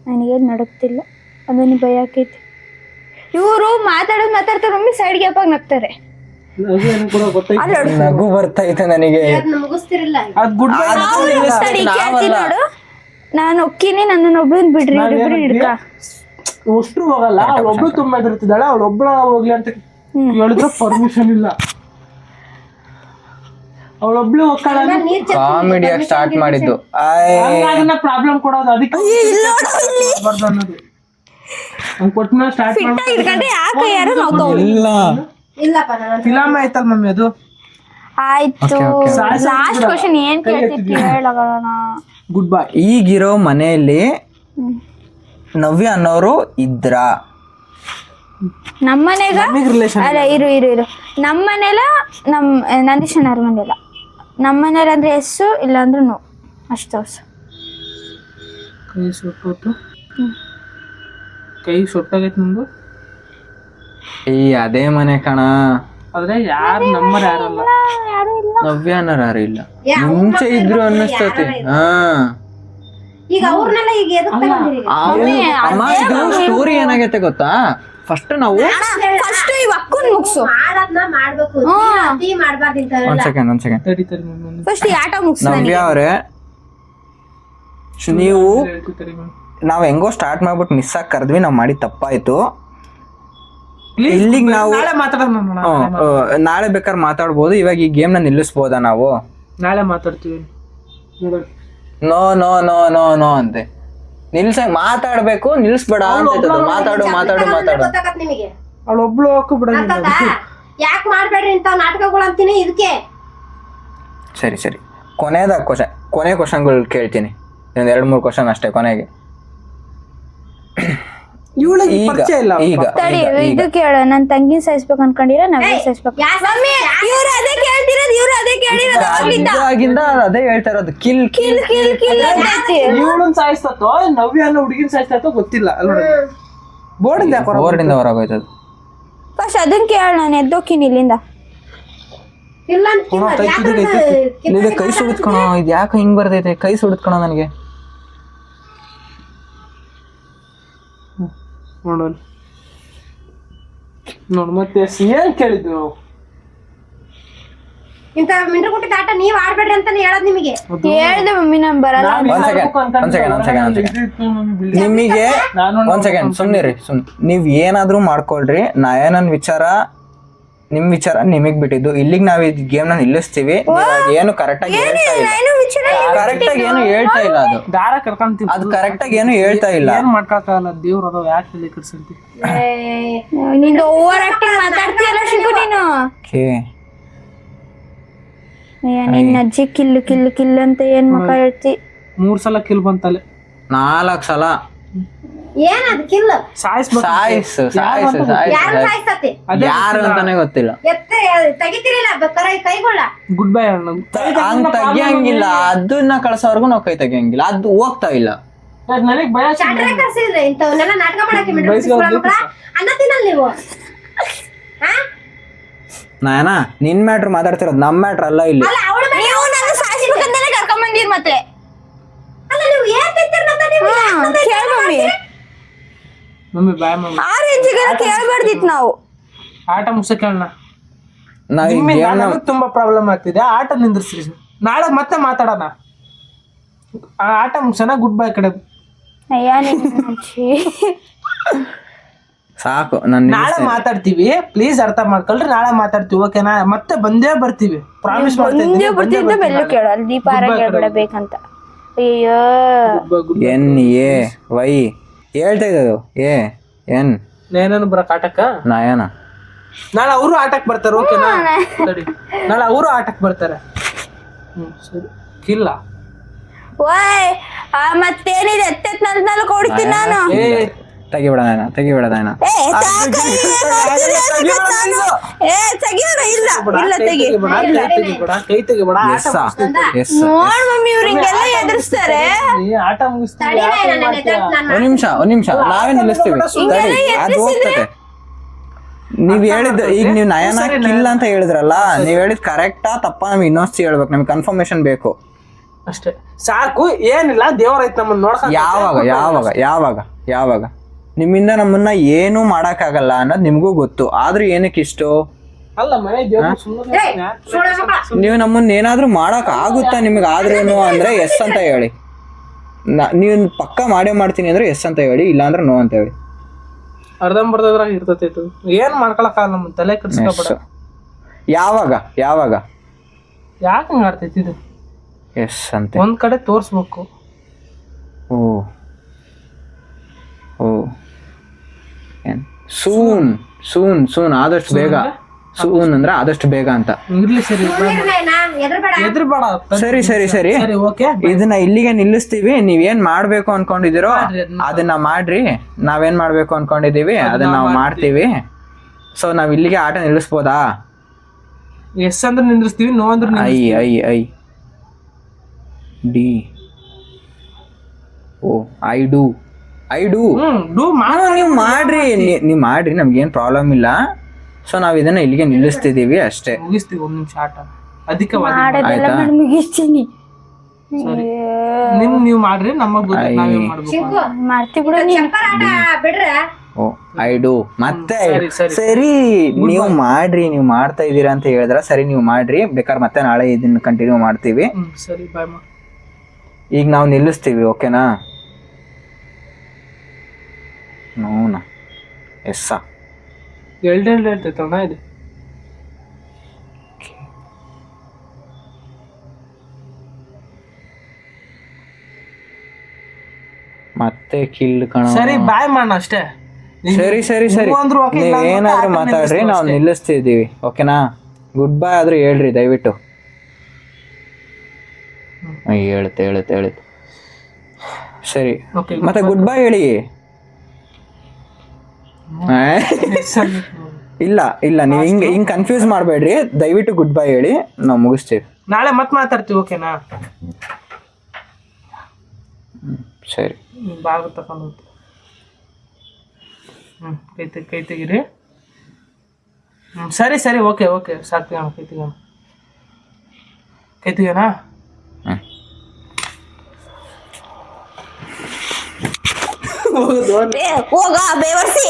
ನನಗೇನು ನಡುಕ್ತಿಲ್ಲ, ಅದನ್ನ ಭಯ ಆಕೈತಿ. ಇವರು ಮಾತಾಡ್ತಾರೆ, ಮಮ್ಮಿ ಸೈಡ್ ಗ್ಯಾಪ್ ಆಗಿ ನಗ್ತಾರೆ. ನಗು ಬರ್ತೈತೆ ನನಗೆ. ನೋಡು, ನಾನು ಒಕ್ಕಿನಿ, ನನ್ನ ಒಬ್ಬನ್ ಬಿಡ್ರಿ ಹಿಡ್ಕ. ಅಷ್ಟು ಹೋಗಲ್ಲ, ಅವಳೊಬ್ಳು ತುಂಬಾ ಇರ್ತಿದ್ದಾಳೆ, ಅವಳೊಬ್ಳ ಹೋಗ್ಲಿ ಅಂತ ಹೇಳಿದ್ರೆ ಪರ್ಮಿಷನ್ ಇಲ್ಲ. ಅವಳೊಬ್ಳು ಕಾಮಿಡಿಯಾಗಿ ಸ್ಟಾರ್ಟ್ ಮಾಡಿದ್ದು ಪ್ರಾಬ್ಲಮ್ ಕೊಡೋದು. ಅದಕ್ಕೆ ಅನ್ನೋದು ಫಿಲಮ್ ಆಯ್ತಲ್ಲ ಮಮ್ಮಿ ಅದು. ಆಯ್ತು, ಲಾಸ್ಟ್ ಕ್ವಶನ್ ಏನ್ ಕೇಳ್ತಿದ್ದಿ ಹೇಳೋಣ. Good bye. ಈಗಿರೋ ಮನೆಯಲ್ಲಿ ನವ್ಯ ಅನ್ನೋರು ಇದ್ರ? ನಮ್ಮನೆಗ ಅಲ್ಲ, ಇರು ನಮ್ಮನೆಲ್ಲ ನಂದೀಶನ್ ಅವ್ರ ಮನೆಯಲ್ಲ. ನಮ್ಮನೇಲಿ ಅಂದ್ರೆ ಎಸ್ಸು, ಇಲ್ಲ ಅಂದ್ರೆ ನೋ, ಅಷ್ಟು ತೋರ್ಸು. ಕೈ ಸೊಟ್ಟಾಗೈತೆ ನಮ್ದು. ಅದೇ ಮನೆ ಕಣ. ಆದ್ರೆ ಯಾರು ನಮ್ಮರ್ ಯಾರಲ್ಲ. ನವ್ಯ ಅನ್ನೋರು ಯಾರು ಇಲ್ಲ. ಮುಂಚೆ ಇದ್ರು ಅನ್ನಿಸ್ತತಿ. ಸ್ಟೋರಿ ಏನಾಗೈತೆ ಗೊತ್ತಾ? ಫಸ್ಟ್ ನಾವು ಒಂದ್ ಸೆಕೆಂಡ್ ನವ್ಯ ಅವ್ರೆ, ನೀವು ನಾವ್ ಹೆಂಗೋ ಸ್ಟಾರ್ಟ್ ಮಾಡ್ಬಿಟ್ಟು ಮಿಸ್ ಆಗಿ ಕರೆದ್ವಿ, ನಾವ್ ಮಾಡಿ ತಪ್ಪಾಯ್ತು. ಇಲ್ಲಿಗೆ ನಾವು ನಾಳೆ ಬೇಕಾದ್ರೆ ಮಾತಾಡ್ಬೋದು. ಇವಾಗ ಈ ಗೇಮ್ ನ ನಿಲ್ಲಿಸ್ಬೋದಾ ನಾವು? ನಾಳೆ ಮಾತಾಡ್ತೀವಿ. No no no no no ಅಂತೆ. ಮಾತಾಡ್ಬೇಕು, ನಿಲ್ಸ್ಬೇಡ ಅಂತ. ಮಾತಾಡು. ಅವಳೊಬ್ಳು ಯಾಕೆ ಮಾಡ್ಬೇಡ್ರಿ ಇಂತ ನಾಟಕಗಳು ಅಂತೀನಿ ಇದಕ್ಕೆ. ಸರಿ ಕೊನೆ ಕ್ವಶನ್ಗಳು ಕೇಳ್ತೀನಿ. ಒಂದ್ 2-3 ಕ್ವಶನ್ ಅಷ್ಟೇ ಕೊನೆಗೆ. ಇದು ಕೇಳ, ನನ್ ತಂಗಿ ಸಾಯಿಸ್ಬೇಕು ಅನ್ಕೊಂಡಿರ ನವ್ಯ ಸಾಯಿಸ್ಬೇಕು? ಅದೇ ಹೇಳ್ತಾ ಇರೋದು. Kill kill kill kill. ಇವಳನ್ ಸಾಯಿಸ್ತೋ ನವ್ಯ ಅನ್ನೋ ಹುಡುಗಿನ ಸಾಯಿಸ್ತೋ ಗೊತ್ತಿಲ್ಲ. ಬೋರ್ಡಿಂದ ಹೊರಗೋಯ್ತದ. ಫಸ್ಟ್ ಅದನ್ ಕೇಳ, ನಾನು ಎದ್ದೋಕಿನಿ ಇಲ್ಲಿಂದ. ಇಲ್ಲ ಅಂತ ಕೈ ಸುಡಿದ್ಕಣೋ, ಇದು ಯಾಕೆ ಹಿಂಗ್ ಬರ್ತೈತೆ? ಕೈ ಸುಡಿದ್ಕಣೋ ನನಗೆ. ನೋಡ್ ಮತ್ತೆ ಏನ್ ಕೇಳಿದ್ವಿ ನಾವು? ಇಂತ ಮಿಂಡ್ರ ಕೊಟ್ಟಿದ್ದ ಆಟ ನೀವ್ ಆಡ್ಬೇಡ್ರಿ ಅಂತಾನೆ ಹೇಳೋದ್ ನಿಮಗೆ. ಹೇಳ್ದೆ ಮಮ್ಮಿ ನಾನ್ ಬರಲ್ಲ. ಒಂದ್ ಸೆಕೆಂಡ್ ನಿಮಗೆ ಒಂದ್ ಸೆಕೆಂಡ್ ಸುಮ್ನಿರಿ. ನೀವ್ ಏನಾದ್ರೂ ಮಾಡ್ಕೊಳ್ರಿ, ನಯನನ್ ವಿಚಾರ ನಿಮ್ ವಿಚಾರ ನಿಮಗ್ ಬಿಟ್ಟಿದ್ದು. ಇಲ್ಲಿಗೆ ನಾವ್ ಈ ಗೇಮ್ ನ ನಿಲ್ಲಿಸ್ತೀವಿ. ಏನು ಕರೆಕ್ಟ್ ಆಗಿ ಹೇಳ್ತಾ ಇಲ್ಲ, ಕರೆಕ್ಟ್ ಆಗಿ ಏನು ಹೇಳ್ತಾ ಇಲ್ಲ. ಅದು ದಾರ ಕರ್ಕೊಂತೀವಿ, ಅದು ಕರೆಕ್ಟ್ ಆಗಿ ಏನು ಹೇಳ್ತಾ ಇಲ್ಲ. ಏನ್ ಮಾಡ್ಕೊಳಕ್ಕಾಗಲ್ಲ, ದೇವ್ರ ಅದಾವ, ಯಾಕೆ ಇಲ್ಲಿ ಕರ್ಸಂತಿ? ನಿಂದು ಓವರ್ ಆಕ್ಟಿಂಗ್ ಮಾತಾಡ್ತೀಯಲ್ಲ ಶಿಕು ನೀನು. ನಿನ್ನ ಅಜ್ಜಿ ಕಿಲ್ಲು ಕಿಲ್ಲು ಕಿಲ್ಲು ಅಂತ ಏನ್ ಮಕ್ಕ ಹೇಳ್ತಿ? 3 ಸಲ ಕಿಲ್ ಬಂತಲೆ, 4 ಸಲ ಏನದ್ ಕಿಲ್? ಯಾರು ಅಂತಾನೆ ಗೊತ್ತಿಲ್ಲ. ತೆಗಿತಿರಿಲ್ಲ ಕೈಗೊಳ್ಳ. Good bye. ಹಂಗ್ ತೆಗಿಯಂಗಿಲ್ಲ, ಅದನ್ನ ಕಳ್ಸೋವರ್ಗು ನಾವ್ ಕೈ ತೆಗಿಯಂಗಿಲ್ಲ. ಅದು ಹೋಗ್ತಾ ಇಲ್ಲ. ನನಗ್ ಭಯ. ಕರ್ಸಿದ್ರೆ ಇಂಥವನ್ನೆಲ್ಲ ನಾಟಕ ಮಾಡಕ್ಕೆ ಅನ್ನ ತಿನ್ನಲ್ಲ ನೀವು. ನಾಯನ ನಿನ್ ಮ್ಯಾಟ್ರ್ ಮಾತಾಡ್ತಿರೋದು, ನಮ್ ಮ್ಯಾಟ್ರ್ ಅಲ್ಲ ಇಲ್ಲಿ. ನೀವು ನನ್ನ ಸಾಯಿಸ್ಬೇಕಂತಾನೆ ಕರ್ಕೊಂಡ್ ಬಂದಿರ್ ಮತ್ತೆ. ಅಲ್ಲ ನೀವು ಏನ್ ತಿಂತಿರ್ನಂತ ನೀವು ಕೇಳ ಮಮ್ಮಿ. ಮಮ್ಮಿ ಬಾಯ್ ಮಮ್ಮಿ. ಆ ರೇಂಜಿಗೆ ಕೇಳಬಾರ್ದಿತ್ತು ನಾವು. ಆಟ ಮುಗಿಸೋಣ. ತುಂಬಾ ಪ್ರಾಬ್ಲಮ್ ಆಗ್ತಿದೆ, ಆಟ ನಿಂದ್ರಿಸ್ರಿ. ನಾಳೆ ಮತ್ತೆ ಮಾತಾಡೋಣ. ಆ ಆಟ ಮುಗಿಸೋಣ. ಗುಡ್ ಬೈ ಕಡೆ. ಅಯ್ಯ ನಿನ್ನ ಅಜ್ಜಿ. ಸಾಕು, ನಾಳೆ ಮಾತಾಡ್ತೀವಿ. ಪ್ಲೀಸ್ ಅರ್ಥ ಮಾಡ್ಕೊಳ್ರಿ. ನಾಳೆ ಮಾತಾಡ್ತೀವಿ, ಓಕೆನಾ? ಮತ್ತೆ ಬಂದೇ ಬರ್ತೀವಿ, ಪ್ರಾಮಿಸ್ ಮಾಡ್ತೀನಿ. ಬರ್ತಿದ್ದ ಬೆಲ್ಲು ಕೇಳು, ಅಲ್ಲಿ ದೀಪ ಹೇಳ್ಬಿಡಬೇಕಂತ. ಅಯ್ಯೋ ಎನ್ ಎ ವೈ ಹೇಳ್ತಾ ಇದ್ದದು. ಎನ್ ನೇನನು ಬರಕ್ ಆಟಕ್ಕ. ನಯನ ನಾಳೆ ಅವರು ಆಟಕ್ ಬರ್ತಾರೆ, ಓಕೆನಾ? ನಾಳೆ ಅವರು ಆಟಕ್ ಬರ್ತಾರೆ. ಸರಿ. ಕಿಲ್ಲ ಓಯ್ ಮತ್ತೇನಿದೆ? ಎತ್ತೆತ್ ನಲ್ ಕೊಡ್ತೀನಿ ನಾನು. ತೆಗಿಬೇಡ ನಾಯನ. ಆಟ ಮುಗಿಸ್ತೀವಿ. ಒಂದ್ ನಿಮಿಷ ನಾವೇ ನಿಲ್ಲಿಸ್ತೀವಿ. ಅದು ಹೋಗ್ತದೆ. ನೀವ್ ಹೇಳಿದ್ ಈಗ ನೀವ್ ನಯನ ಕಿಲ್ಲ ಅಂತ ಹೇಳಿದ್ರಲ್ಲ, ನೀವ್ ಹೇಳಿದ್ ಕರೆಕ್ಟಾ ತಪ್ಪಾ ನಮ್ಗೆ ಇನ್ನೊಂದ್ಸಿ ಹೇಳ್ಬೇಕು. ನಮ್ಗೆ ಕನ್ಫರ್ಮೇಶನ್ ಬೇಕು ಅಷ್ಟೇ, ಸಾಕು. ಏನಿಲ್ಲ, ದೇವರೈತ್ ನಮ್ಮನ್ನ ನೋಡ್ಕ. ಯಾವಾಗ ನಿಮ್ಮಿಂದ ನಮ್ಮನ್ನ ಏನು ಮಾಡಕ್ಕಾಗಲ್ಲ ಅನ್ನೋದು ನಿಮ್ಗೂ ಗೊತ್ತು. ಆದ್ರೂ ಏನಕ್ಕೆ ಇಷ್ಟು? ಅಲ್ಲ ಮನೆ ನೀವು ನಮ್ಮನ್ನ ಏನಾದ್ರೂ ಮಾಡಕ್ ಆಗುತ್ತಾ ನಿಮ್ಗೆ? ಆದ್ರೇನು ಅಂದ್ರೆ ಎಸ್ ಅಂತ ಹೇಳಿ. ನೀವು ಪಕ್ಕ ಮಾಡೇ ಮಾಡ್ತೀನಿ ಅಂದ್ರೆ ಎಸ್ ಅಂತ ಹೇಳಿ, ಇಲ್ಲಾಂದ್ರೆ ನೋ ಅಂತ ಹೇಳಿ. ಅರ್ಧಂಬರ್ದ್ರಾಗ ಇರ್ತೈತೆ. ಏನ್ ಮಾಡ್ಕೊಳಕ್ಕಾಗಲ್ಲ, ನಮ್ಮ ತಲೆ ಕೆಡ್ಸ್ಕೊಬೇಡ. ಯಾವಾಗ ಯಾಕೆ ಹಂಗ ಆಡ್ತೈತಿ ಇದು? ಎಸ್ ಅಂತ ಒಂದ್ ಕಡೆ ತೋರ್ಸ್ಬೇಕು. ಸೂನ್ ಆದಷ್ಟು ಬೇಗ. ಸೂನ್ ಅಂದ್ರೆ ಆದಷ್ಟು ಬೇಗ ಅಂತ. ಸರಿ ಇದನ್ನ ಇಲ್ಲಿಗೆ ನಿಲ್ಲಿಸ್ತೀವಿ. ನೀವೇನ್ ಮಾಡ್ಬೇಕು ಅನ್ಕೊಂಡಿದಿರೋ ಅದನ್ನ ಮಾಡ್ರಿ. ನಾವೇನ್ ಮಾಡ್ಬೇಕು ಅನ್ಕೊಂಡಿದೀವಿ ಅದನ್ನ ನಾವು ಮಾಡ್ತೀವಿ. ಸೊ ನಾವ್ ಇಲ್ಲಿಗೆ ಆಟ ನಿಲ್ಲಿಸ್ಬೋದಾ? ಎಸ್ ಅಂದ್ರೆ ನಿಲ್ಲಿಸ್ತೀವಿ, ನೋ ಅಂದ್ರೆ ಐ ಡಿ ಐ ಡೂ ನೀವು ಮಾಡ್ರಿ, ನಮ್ಗೇನ್ ಪ್ರಾಬ್ಲಮ್ ಇಲ್ಲ. ಸೊ ನಾವ್ ಇದನ್ನ ಇಲ್ಲಿಗೆ ನಿಲ್ಲಿಸ್ತಿದೀವಿ ಅಷ್ಟೇ. ಮುಗಿಸ್ತೀವಿ. 1 ನಿಮಿಷ ಆಟ ಅದಕ್ಕೆ ನೀವು ಮಾಡ್ರಿ, ನಮಗ್ ಐ ಡೂ ಮತ್ತೆ. ಸರಿ ನೀವು ಮಾಡ್ರಿ, ನೀವು ಮಾಡ್ತಾ ಇದೀರಾ ಅಂತ ಹೇಳಿದ್ರ. ಸರಿ ನೀವು ಮಾಡ್ರಿ, ಬೇಕಾದ್ರೆ ಮತ್ತೆ ನಾಳೆ ಇದನ್ನ ಕಂಟಿನ್ಯೂ ಮಾಡ್ತೀವಿ. ಸರಿ ಬಾಯ್. ಈಗ ನಾವು ನಿಲ್ಲಿಸ್ತೀವಿ, ಓಕೆನಾ? ನೋನ ಎಸ್ ಹೇಳ್ತೈತಣ್ಣ ಇದು. ಮತ್ತೆ ಕಿಲ್ ಕಣ. ಸರಿ ಬಾಯ್ ಮಾಡೋಣ ಅಷ್ಟೇ. ಸರಿ ಏನಾದ್ರು ಮಾತಾಡ್ರಿ, ನಾವು ನಿಲ್ಲಿಸ್ತಿದೀವಿ, ಓಕೆನಾ? ಗುಡ್ ಬೈ ಆದ್ರೂ ಹೇಳ್ರಿ ದಯವಿಟ್ಟು. ಹೇಳುತ್ತೆ ಸರಿ. ಮತ್ತೆ ಗುಡ್ ಬೈ ಹೇಳಿ. ಇಲ್ಲ ನೀವು ಹಿಂಗ್ ಕನ್ಫ್ಯೂಸ್ ಮಾಡಬೇಡ್ರಿ, ದಯವಿಟ್ಟು ಗುಡ್ ಬೈ ಹೇಳಿ. ನಾವು ಮುಗಿಸ್ತೀವಿ, ನಾಳೆ ಮತ್ತೆ ಮಾತಾಡ್ತೀವಿ, ಓಕೆನಾ? ಸರಿ. ಬಾಗ ತಗೊಂಡು ಕೈ ತೆಗಿರಿ. ಸರಿ ಓಕೆ ಸಾಕು. ಕೈ ತೆಗೋಣ. ಕೈತಿಗೇನಾ ಹೋಗ ಬೇವರ್ಸಿ.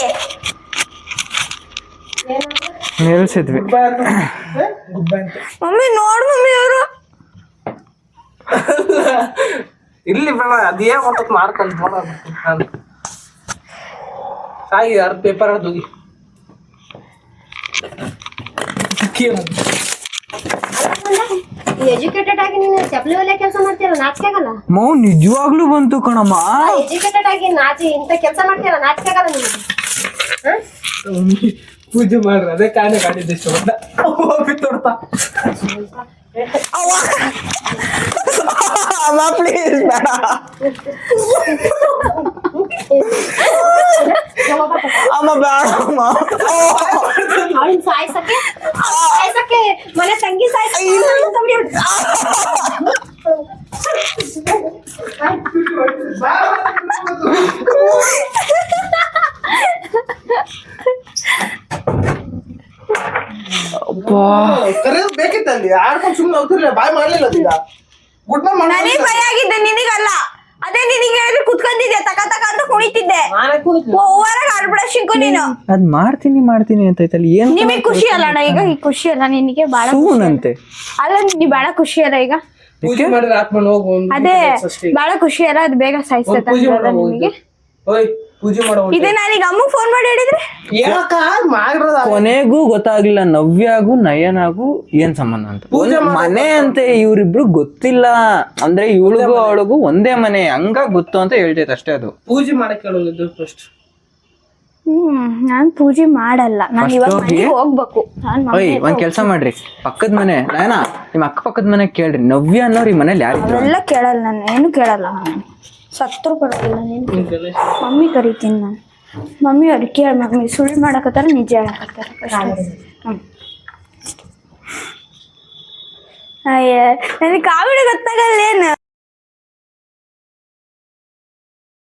ನಿಲ್ಸಿದ್ವಿ. ಮಮ್ಮಿ ನೋಡ್ ಮಮ್ಮಿ ಅವರು ಇಲ್ಲಿ ಬೇಡ ಅದೇ ಒಂದು ಮಾರ್ಕಂತ ಸಾಯಿ ಅರ್ಧ ಪೇಪರ್ ಹೋಗಿ ಎಜುಕೇಟೆಡ್ ಆಗಿ ನೀನು ಚಪ್ಪಲಿ ಒಲೆ ಕೆಲಸ ಮಾಡ್ತೀರ ನಾಚಿಕೆ ಆಗಲ್ಲ? ಮೌ ನಿಜವಾಗ್ಲೂ ಬಂತು ಕಣಮ್ಮ. ಎಜುಕೇಟೆಡ್ ಆಗಿ ಇಂತ ಕೆಲಸ ಮಾಡ್ತೀರ ನಾಚಿಕೆ ಆಗಲ್ಲ ನಿಮ್ಗೆ? ಪೂಜೆ ಮಾಡ್ರಿ ಅದೇ ಕಾಣೆ ಕಾಣಿದ್ದೆ ಇಷ್ಟ ಬಿತ್ತೋಡ್ತಾ ಅಮ್ಮ ಪ್ಲೀಸ್ ಬೇಡ. ಅಮ್ಮ ಬೇಡ ಅಮ್ಮ. ಅವಳಿನ ಸಾಯ್ಸಕ್ಕೆ ಮನೆ ತಂಗಿ ಬೇಕಿತ್ತಲ್ಲಿ ಆಡ್ಕೊಂಡು ಸುಮ್ಮನೆ ಹೋಗ್ತಿರ್ಲಿಲ್ಲ ಬಾಯ್ ಮಾಡ್ಲಿಲ್ಲ ಈಗ ಗುಡ್ ನನಗೆ ಭಯ ಆಗಿದ್ದೆ ನಿನಗಲ್ಲ. ಅದೇ ನಿನಗೆ ಹೇಳಿದ್ರೆ ಕುತ್ಕೊಂಡಿದ್ದೆ ತಕ ಅಂತ ಕುಣಿತಿದ್ದೆ. ಓವರಾಗ ಆಡ್ಬಿಡ ಶಿಂಕು ನೀನು. ಅದ್ ಮಾಡ್ತೀನಿ ಅಂತ ಐತಲ್ಲಿ ಏನ್ ನಿಮಗೆ ಖುಷಿ ಅಲ್ಲ ಅಣ್ಣ ಈಗ? ಈ ಖುಷಿ ಅಲ್ಲ ನಿನಗೆ ಬಾಳ ಹೂನಂತೆ. ಅಲ್ಲ ನೀ ಬಾಳ ಖುಷಿ ಅಲ್ಲ ಈಗ? ಪೂಜೆ ಮಾಡಿದ್ರೆ ಆತ್ಮನ್ ಹೋಗು ಅದೇ ಬಾಳ ಖುಷಿ ಅಲ್ಲ ಅದು ಬೇಗ ಸಾಯಿಸ್ತೈತೆ ನಿಮಗೆ. ಓಯ್ ಪೂಜೆ ಮಾಡೋ ಇದೇ ನಾನೀಗ ಅಮ್ಮ ಫೋನ್ ಮಾಡಿ ಹೇಳಿದ್ರೆ ಕೊನೆಗೂ ಗೊತ್ತಾಗ್ಲಿಲ್ಲ ನವ್ಯಾಗೂ ನಯನಾಗೂ ಏನ್ ಸಂಬಂಧ ಅಂತ. ಮನೆ ಅಂತೆ ಇವ್ರಿಬ್ರು ಗೊತ್ತಿಲ್ಲ ಅಂದ್ರೆ ಇವಳಿಗೂ ಅವಳಿಗೂ ಒಂದೇ ಮನೆ ಹಂಗ ಗೊತ್ತು ಅಂತ ಹೇಳ್ತೈತೆ ಅಷ್ಟೇ. ಅದು ಪೂಜೆ ಮಾಡಕ್ ಹೇಳೋದು ಫಸ್ಟ್. ನಾನ್ ಪೂಜೆ ಮಾಡಲ್ಲ. ನಾನ್ ಇವಾಗ ಮನೆಗೆ ಹೋಗ್ಬೇಕು. ಓಯ್ ಒಂದ್ ಕೆಲ್ಸ ಮಾಡ್ರಿ, ಪಕ್ಕದ ಮನೆ ನಯನ ನಿಮ್ ಅಕ್ಕ ಪಕ್ಕದ ಮನೆ ಕೇಳ್ರಿ ನವ್ಯ ಅನ್ನೋರ್ ಈ ಮನೇಲಿ ಯಾರಿದ್ರು ಎಲ್ಲ ಕೇಳಲ್ಲ. ನಾನು ಏನು ಕೇಳಲ್ಲ. ನಾನು ಸತ್ರು ಬರೋಲ್ಲ. ನೀನು ಮಮ್ಮಿ ಕರಿತೀನಿ ನಾನು. ಮಮ್ಮಿ ಅವ್ರಿಗೆ ಕೇಳ ಮಮ್ಮಿ ಸುಳ್ಳು ಮಾಡಕತ್ತಾರ ನಿಜ ಹೇಳಕತ್ತಾರ. ಅಯ್ಯ ನನಗೆ ಕಾಮಿಡಿ ಗೊತ್ತಾಗಲ್ಲ ಏನು.